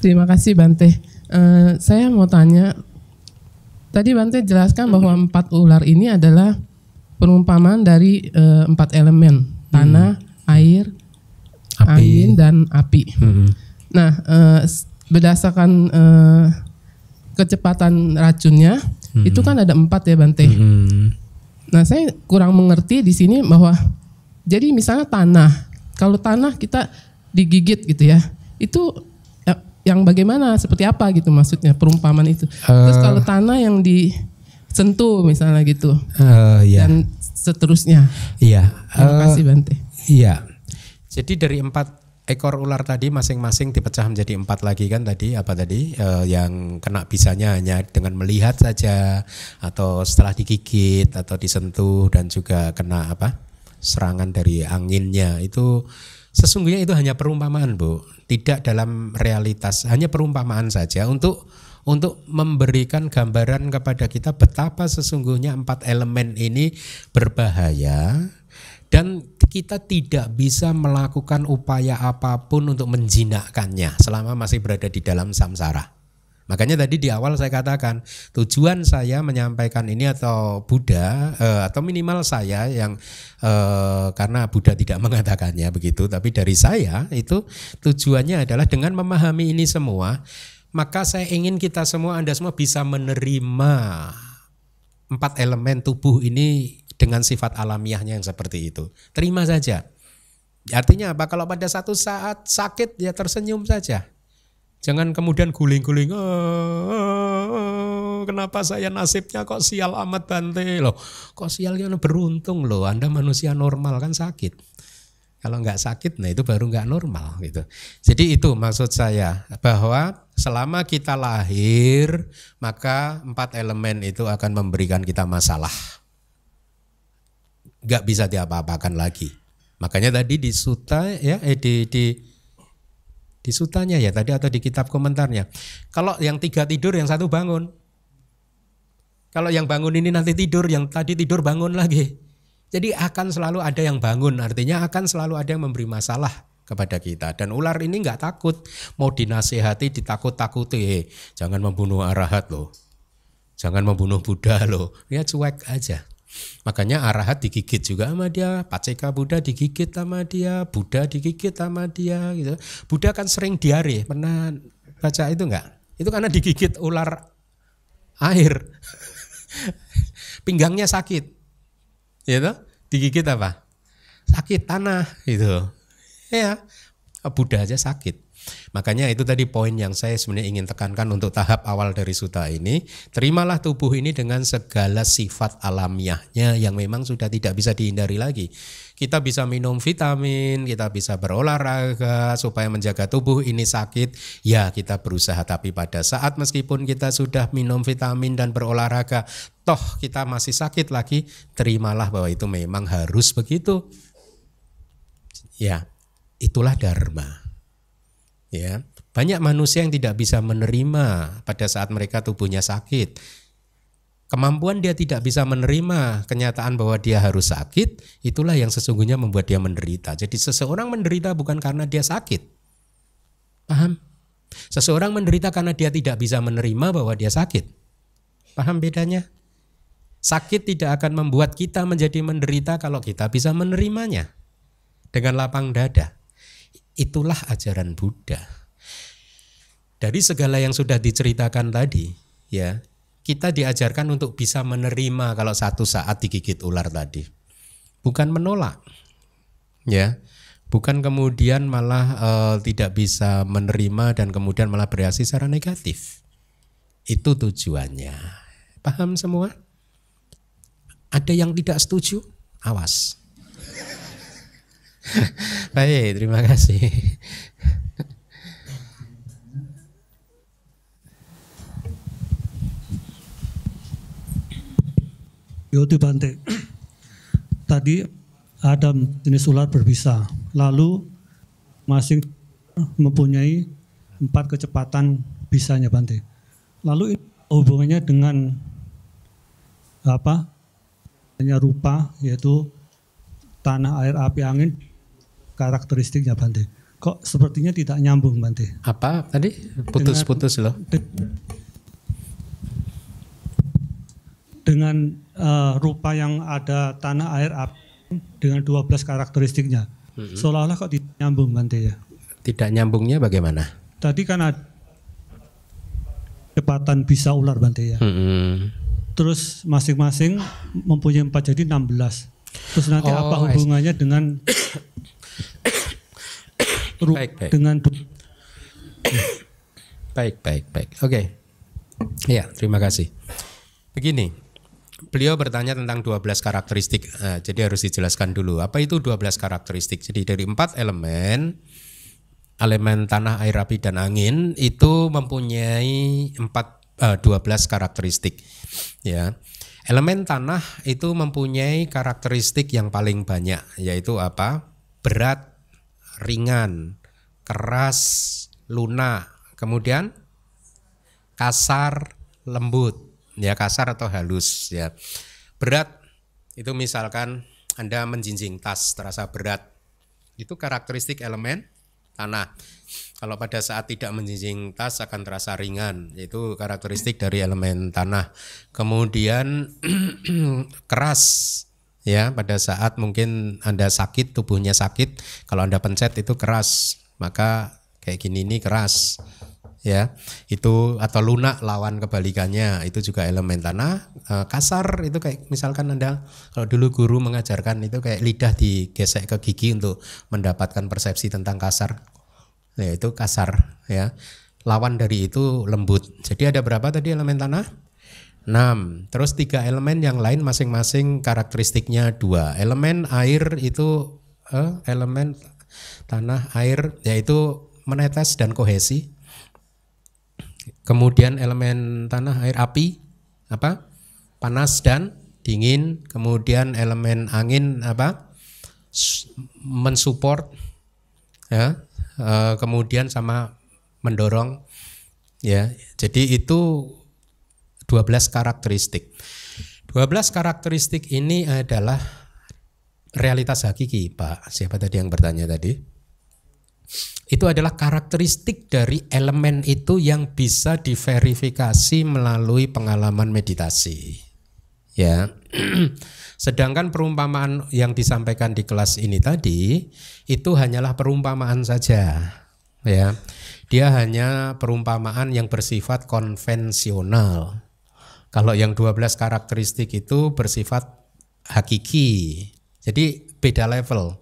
Terima kasih Bante. Saya mau tanya, tadi Bante jelaskan bahwa 4 ular ini adalah perumpamaan dari 4 elemen, tanah, air, angin dan api. Nah, berdasarkan kecepatan racunnya itu kan ada 4 ya Bante. Nah, saya kurang mengerti di sini bahwa jadi misalnya tanah, kalau tanah kita digigit gitu ya, itu yang bagaimana, seperti apa gitu maksudnya perumpamaan itu. Terus kalau tanah yang sentuh misalnya gitu. Iya. Dan seterusnya. Iya. Terima kasih Bante. Iya. Jadi dari 4 ekor ular tadi masing-masing dipecah menjadi 4 lagi kan tadi apa tadi yang kena bisanya hanya dengan melihat saja atau setelah digigit atau disentuh dan juga kena serangan dari anginnya. Itu sesungguhnya itu hanya perumpamaan, Bu, tidak dalam realitas, hanya perumpamaan saja untuk memberikan gambaran kepada kita betapa sesungguhnya 4 elemen ini berbahaya. Dan kita tidak bisa melakukan upaya apapun untuk menjinakkannya selama masih berada di dalam samsara. Makanya tadi di awal saya katakan tujuan saya menyampaikan ini atau Buddha atau minimal saya yang karena Buddha tidak mengatakannya begitu, tapi dari saya itu tujuannya adalah dengan memahami ini semua, maka saya ingin kita semua, Anda semua bisa menerima 4 elemen tubuh ini dengan sifat alamiahnya yang seperti itu. Terima saja. Artinya apa? Kalau pada satu saat sakit ya tersenyum saja. Jangan kemudian guling-guling. Kenapa saya nasibnya kok sial amat Bante loh? Kok sialnya beruntung loh. Anda manusia normal kan sakit. Kalau nggak sakit, nah itu baru nggak normal gitu. Jadi itu maksud saya bahwa selama kita lahir maka 4 elemen itu akan memberikan kita masalah. Gak bisa diapa-apakan lagi. Makanya tadi di suta ya di sutanya ya tadi atau di kitab komentarnya. Kalau yang 3 tidur, yang 1 bangun. Kalau yang bangun ini nanti tidur, yang tadi tidur bangun lagi. Jadi akan selalu ada yang bangun, artinya akan selalu ada yang memberi masalah kepada kita. Dan ular ini nggak takut, mau dinasihati ditakut-takuti. Jangan membunuh arahat loh, jangan membunuh Buddha loh. Dia cuek aja. Makanya arahat digigit juga sama dia, Paceka Buddha digigit sama dia, Buddha digigit sama dia gitu. Buddha kan sering diare, pernah baca itu enggak? Itu karena digigit ular air. Pinggangnya sakit. Gitu? Digigit apa? Sakit tanah gitu. Ya, Buddha aja sakit. Makanya itu tadi poin yang saya sebenarnya ingin tekankan untuk tahap awal dari sutta ini. Terimalah tubuh ini dengan segala sifat alamiahnya yang memang sudah tidak bisa dihindari lagi. Kita bisa minum vitamin, kita bisa berolahraga supaya menjaga tubuh ini sakit. Ya kita berusaha, tapi pada saat meskipun kita sudah minum vitamin dan berolahraga, toh kita masih sakit lagi, terimalah bahwa itu memang harus begitu. Ya, itulah dharma. Ya, banyak manusia yang tidak bisa menerima pada saat mereka tubuhnya sakit. Kemampuan dia tidak bisa menerima kenyataan bahwa dia harus sakit, itulah yang sesungguhnya membuat dia menderita. Jadi seseorang menderita bukan karena dia sakit. Paham? Seseorang menderita karena dia tidak bisa menerima bahwa dia sakit. Paham bedanya? Sakit tidak akan membuat kita menjadi menderita kalau kita bisa menerimanya dengan lapang dada. Itulah ajaran Buddha. Dari segala yang sudah diceritakan tadi, ya, kita diajarkan untuk bisa menerima kalau satu saat digigit ular tadi. Bukan menolak. Ya. Bukan kemudian malah tidak bisa menerima dan kemudian malah bereaksi secara negatif. Itu tujuannya. Paham semua? Ada yang tidak setuju? Awas. Baik, terima kasih. Yoti Bante, tadi ada jenis ular berbisa, lalu masing mempunyai 4 kecepatan bisanya Bante. Lalu hubungannya dengan apa? Hanya rupa, yaitu tanah, air, api, angin, karakteristiknya Bante. Kok sepertinya tidak nyambung Bante. Apa tadi? Putus-putus loh. Dengan rupa yang ada tanah, air, api dengan 12 karakteristiknya. Seolah-olah kok tidak nyambung Bante ya. Tidak nyambungnya bagaimana? Tadi kan ada kecepatan bisa ular Bante ya. Terus masing-masing mempunyai 4 jadi 16. Terus nanti apa hubungannya dengan baik. dengan baik. Oke. Ya, terima kasih. Begini, beliau bertanya tentang 12 karakteristik. Nah, jadi harus dijelaskan dulu apa itu 12 karakteristik. Jadi dari 4 elemen tanah, air, api, dan angin itu mempunyai 12 karakteristik. Ya. Elemen tanah itu mempunyai karakteristik yang paling banyak, yaitu apa? Berat, ringan, keras, lunak, kemudian kasar, lembut. Ya, kasar atau halus, ya. Berat itu misalkan Anda menjinjing tas terasa berat. Itu karakteristik elemen tanah. Kalau pada saat tidak menjinjing tas akan terasa ringan, itu karakteristik dari elemen tanah. Kemudian keras, ya, pada saat mungkin Anda sakit, tubuhnya sakit, kalau Anda pencet itu keras, maka kayak gini ini keras, ya. Itu atau lunak lawan kebalikannya, itu juga elemen tanah. Kasar itu kayak misalkan Anda kalau dulu guru mengajarkan itu kayak lidah digesek ke gigi untuk mendapatkan persepsi tentang kasar. Ya, itu kasar, ya. Lawan dari itu lembut. Jadi ada berapa tadi elemen tanah? 6. Terus 3 elemen yang lain masing-masing karakteristiknya 2. Elemen air itu elemen tanah air yaitu menetes dan kohesi. Kemudian elemen tanah air api apa? Panas dan dingin. Kemudian elemen angin apa? Mensupport, ya. Kemudian sama mendorong, ya. Jadi itu 12 karakteristik. 12 karakteristik ini adalah realitas hakiki, Pak. Siapa tadi yang bertanya tadi? Itu adalah karakteristik dari elemen itu yang bisa diverifikasi melalui pengalaman meditasi. Ya. Sedangkan perumpamaan yang disampaikan di kelas ini tadi itu hanyalah perumpamaan saja, ya. Dia hanya perumpamaan yang bersifat konvensional. Kalau yang 12 karakteristik itu bersifat hakiki. Jadi beda level.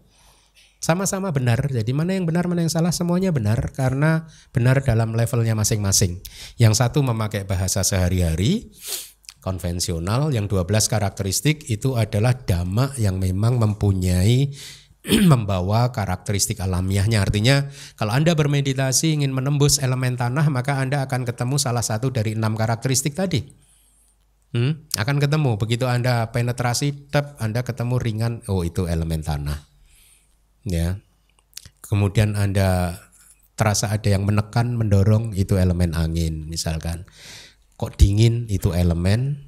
Sama-sama benar. Jadi mana yang benar, mana yang salah, semuanya benar karena benar dalam levelnya masing-masing. Yang satu memakai bahasa sehari-hari konvensional, yang 12 karakteristik itu adalah dhamma yang memang mempunyai membawa karakteristik alamiahnya. Artinya kalau Anda bermeditasi ingin menembus elemen tanah, maka Anda akan ketemu salah satu dari 6 karakteristik tadi. Akan ketemu. Begitu Anda penetrasi, Anda ketemu ringan, oh itu elemen tanah. Ya. Kemudian Anda terasa ada yang menekan, mendorong, itu elemen angin misalkan. Kok dingin, itu elemen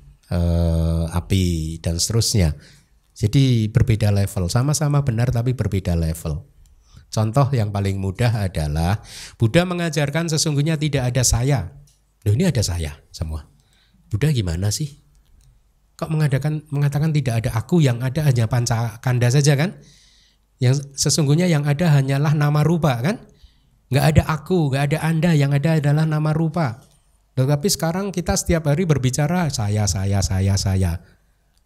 api dan seterusnya. Jadi berbeda level, sama-sama benar tapi berbeda level. Contoh yang paling mudah adalah Buddha mengajarkan sesungguhnya tidak ada saya. Loh, ini ada saya semua. Buddha gimana sih? Kok mengatakan tidak ada aku, yang ada hanya panca kanda saja kan? Yang sesungguhnya yang ada hanyalah nama rupa kan? Nggak ada aku, nggak ada Anda, yang ada adalah nama rupa. Tetapi sekarang kita setiap hari berbicara saya.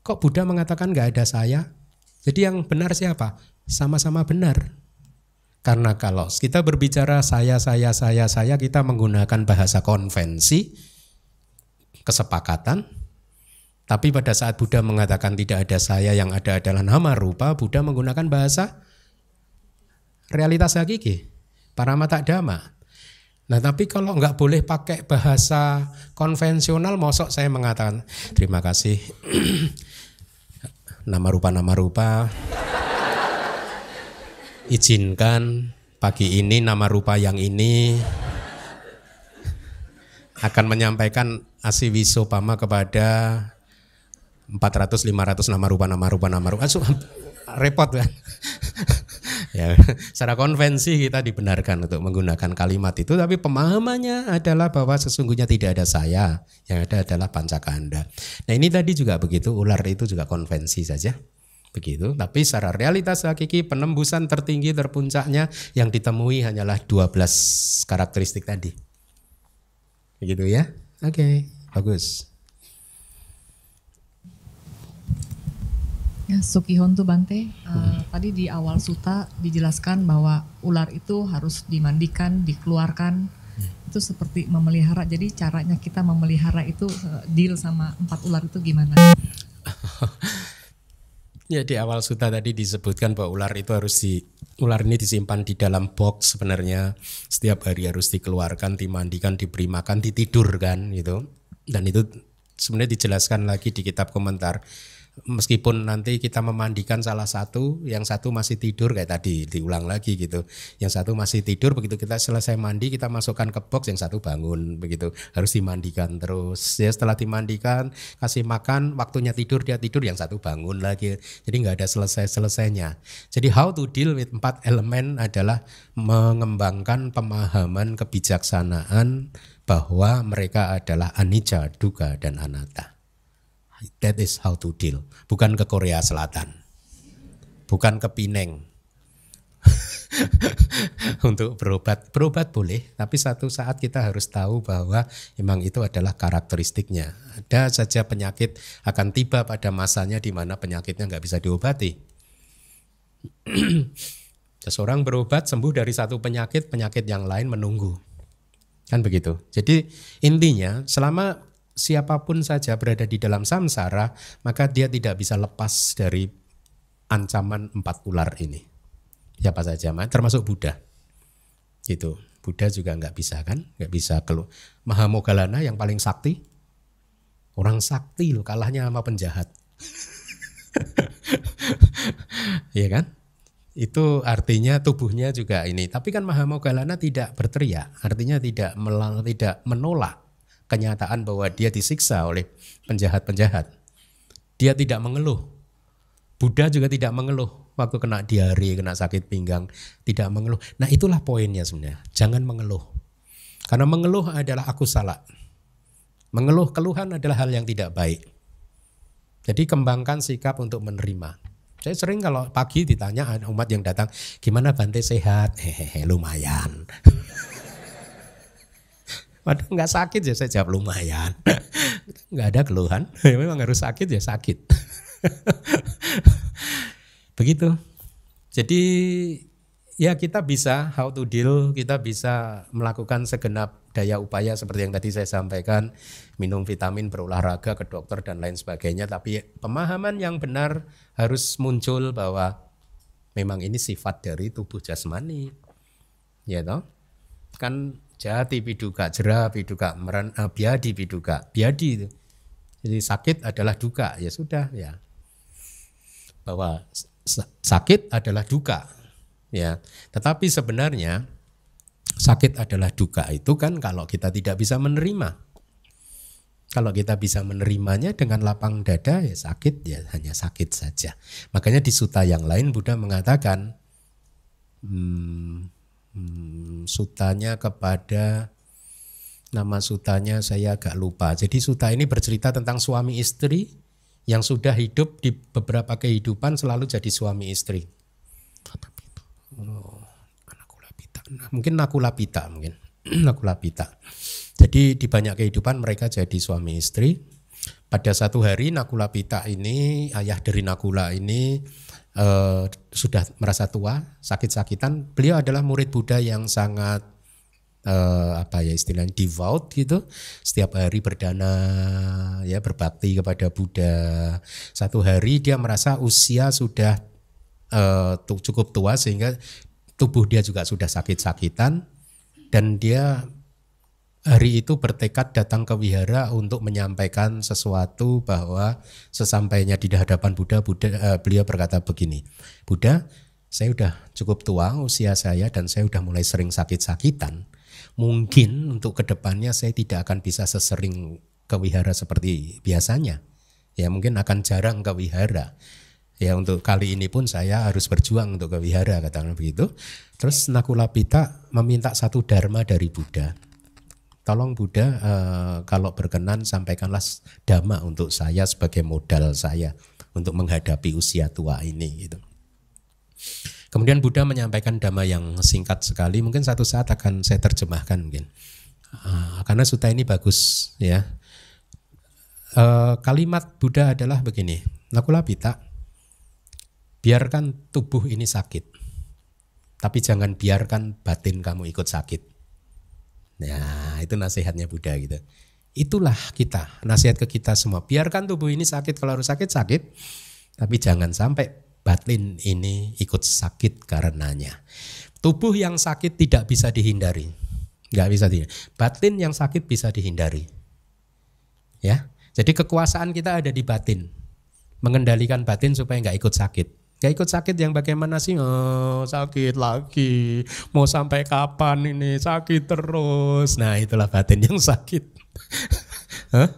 Kok Buddha mengatakan nggak ada saya? Jadi yang benar siapa? Sama-sama benar. Karena kalau kita berbicara saya, kita menggunakan bahasa konvensi, kesepakatan. Tapi pada saat Buddha mengatakan tidak ada saya, yang ada adalah nama rupa, Buddha menggunakan bahasa realitas hakiki, paramata dhamma. Nah tapi kalau nggak boleh pakai bahasa konvensional, mosok saya mengatakan terima kasih nama rupa, izinkan pagi ini nama rupa yang ini akan menyampaikan asiwisopama kepada 400-500 nama rupa. Repot kan? Ya, secara konvensi kita dibenarkan untuk menggunakan kalimat itu, tapi pemahamannya adalah bahwa sesungguhnya tidak ada saya, yang ada adalah pancakanda. Nah ini tadi juga begitu, ular itu juga konvensi saja, begitu. Tapi secara realitas hakiki penembusan tertinggi terpuncaknya yang ditemui hanyalah 12 karakteristik tadi, begitu ya? Oke, bagus. Ya, Sukihon tuh Bante, tadi di awal suta dijelaskan bahwa ular itu harus dimandikan, dikeluarkan, itu seperti memelihara. Jadi caranya kita memelihara itu deal sama 4 ular itu gimana? Ya di awal suta tadi disebutkan bahwa ular ini disimpan di dalam box sebenarnya, setiap hari harus dikeluarkan, dimandikan, diberi makan, ditidurkan gitu. Dan itu sebenarnya dijelaskan lagi di kitab komentar. Meskipun nanti kita memandikan salah satu, yang satu masih tidur kayak tadi, diulang lagi gitu. Yang satu masih tidur, begitu kita selesai mandi kita masukkan ke box, yang satu bangun begitu. Harus dimandikan terus. Ya setelah dimandikan, kasih makan, waktunya tidur dia tidur, yang satu bangun lagi. Jadi nggak ada selesai-selesainya. Jadi how to deal with 4 elemen adalah mengembangkan pemahaman kebijaksanaan bahwa mereka adalah anicca, dukkha, dan anatta. That is how to deal. Bukan ke Korea Selatan, bukan ke Pineng untuk berobat. Berobat boleh, tapi satu saat kita harus tahu bahwa memang itu adalah karakteristiknya. Ada saja penyakit akan tiba pada masanya di mana penyakitnya nggak bisa diobati. Seseorang berobat sembuh dari satu penyakit, penyakit yang lain menunggu. Kan begitu. Jadi intinya selama siapapun saja berada di dalam samsara, maka dia tidak bisa lepas dari ancaman 4 ular ini. Siapa saja, termasuk Buddha. Gitu. Buddha juga nggak bisa kan, nggak bisa keluar. Mahamoggallana yang paling sakti, orang sakti loh, kalahnya sama penjahat. Iya kan? Itu artinya tubuhnya juga ini. Tapi kan Mahamoggallana tidak berteriak, artinya tidak menolak kenyataan bahwa dia disiksa oleh penjahat-penjahat. Dia tidak mengeluh. Buddha juga tidak mengeluh waktu kena diare, kena sakit pinggang, tidak mengeluh. Nah itulah poinnya sebenarnya. Jangan mengeluh. Karena mengeluh adalah akusala. Mengeluh, keluhan adalah hal yang tidak baik. Jadi kembangkan sikap untuk menerima. Saya sering kalau pagi ditanya umat yang datang, gimana Bante sehat? Hehehe, lumayan. Padahal nggak sakit ya saya jawab lumayan. Nggak ada keluhan. Memang harus sakit ya sakit. Begitu. Jadi ya kita bisa how to deal, kita bisa melakukan segenap daya upaya seperti yang tadi saya sampaikan, minum vitamin, berolahraga, ke dokter dan lain sebagainya. Tapi pemahaman yang benar harus muncul bahwa memang ini sifat dari tubuh jasmani, ya toh? Kan jati piduka, jera piduka, biadi piduka, biadi itu. Jadi sakit adalah duka, ya sudah ya. Bahwa sakit adalah duka, ya. Tetapi sebenarnya sakit adalah duka itu kan kalau kita tidak bisa menerima. Kalau kita bisa menerimanya dengan lapang dada ya sakit ya hanya sakit saja. Makanya di sutta yang lain Buddha mengatakan sutanya kepada, nama sutanya saya agak lupa. Jadi sutta ini bercerita tentang suami istri yang sudah hidup di beberapa kehidupan selalu jadi suami istri. Mungkin Nakulapita mungkin. Nakulapita. Jadi di banyak kehidupan mereka jadi suami istri. Pada satu hari Nakulapita ini, ayah dari Nakula ini sudah merasa tua, sakit-sakitan. Beliau adalah murid Buddha yang sangat istilahnya devout gitu. Setiap hari berdana, ya berbakti kepada Buddha. Satu hari dia merasa usia sudah cukup tua sehingga tubuh dia juga sudah sakit-sakitan, dan dia hari itu bertekad datang ke wihara untuk menyampaikan sesuatu, bahwa sesampainya di hadapan Buddha, beliau berkata begini, Buddha, saya sudah cukup tua usia saya dan saya sudah mulai sering sakit-sakitan. Mungkin untuk kedepannya saya tidak akan bisa sesering ke wihara seperti biasanya. Ya mungkin akan jarang ke wihara. Ya untuk kali ini pun saya harus berjuang untuk ke wihara, katakan begitu. Terus Nakulapita meminta satu dharma dari Buddha. Tolong Buddha kalau berkenan sampaikanlah dhamma untuk saya sebagai modal saya untuk menghadapi usia tua ini gitu. Kemudian Buddha menyampaikan dhamma yang singkat sekali, mungkin satu saat akan saya terjemahkan mungkin. Karena sutta ini bagus ya. Kalimat Buddha adalah begini, Nakulapita, biarkan tubuh ini sakit, tapi jangan biarkan batin kamu ikut sakit. Nah itu nasihatnya Buddha gitu. Itulah kita, nasihat ke kita semua. Biarkan tubuh ini sakit, kalau harus sakit, tapi jangan sampai batin ini ikut sakit karenanya. Tubuh yang sakit tidak bisa dihindari. Nggak bisa dihindari. Batin yang sakit bisa dihindari. Ya, jadi kekuasaan kita ada di batin. Mengendalikan batin supaya nggak ikut sakit. Nggak ikut sakit yang bagaimana sih? Oh, sakit lagi. Mau sampai kapan ini sakit terus? Nah, itulah batin yang sakit. Hah?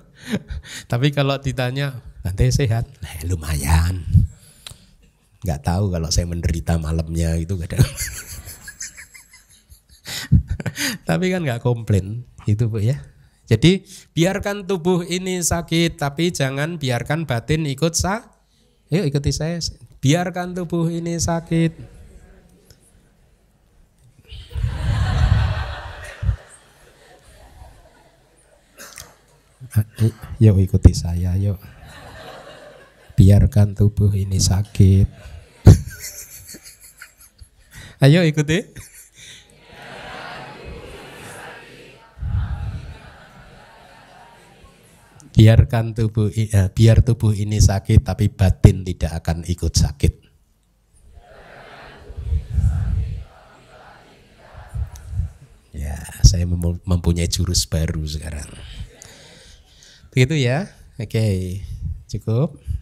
Tapi kalau ditanya, Bante sehat? Nah, lumayan. Nggak tahu kalau saya menderita malamnya itu kadang. Tapi kan nggak komplain itu Bu ya. Jadi biarkan tubuh ini sakit, tapi jangan biarkan batin ikut Ayo ikuti saya. Biarkan tubuh ini sakit. Yuk ikuti saya, yuk. Biarkan tubuh ini sakit. Ayo ikuti. Biarkan biar tubuh ini sakit, tapi batin tidak akan ikut sakit. Ya, saya mempunyai jurus baru sekarang. Begitu ya. Oke, cukup.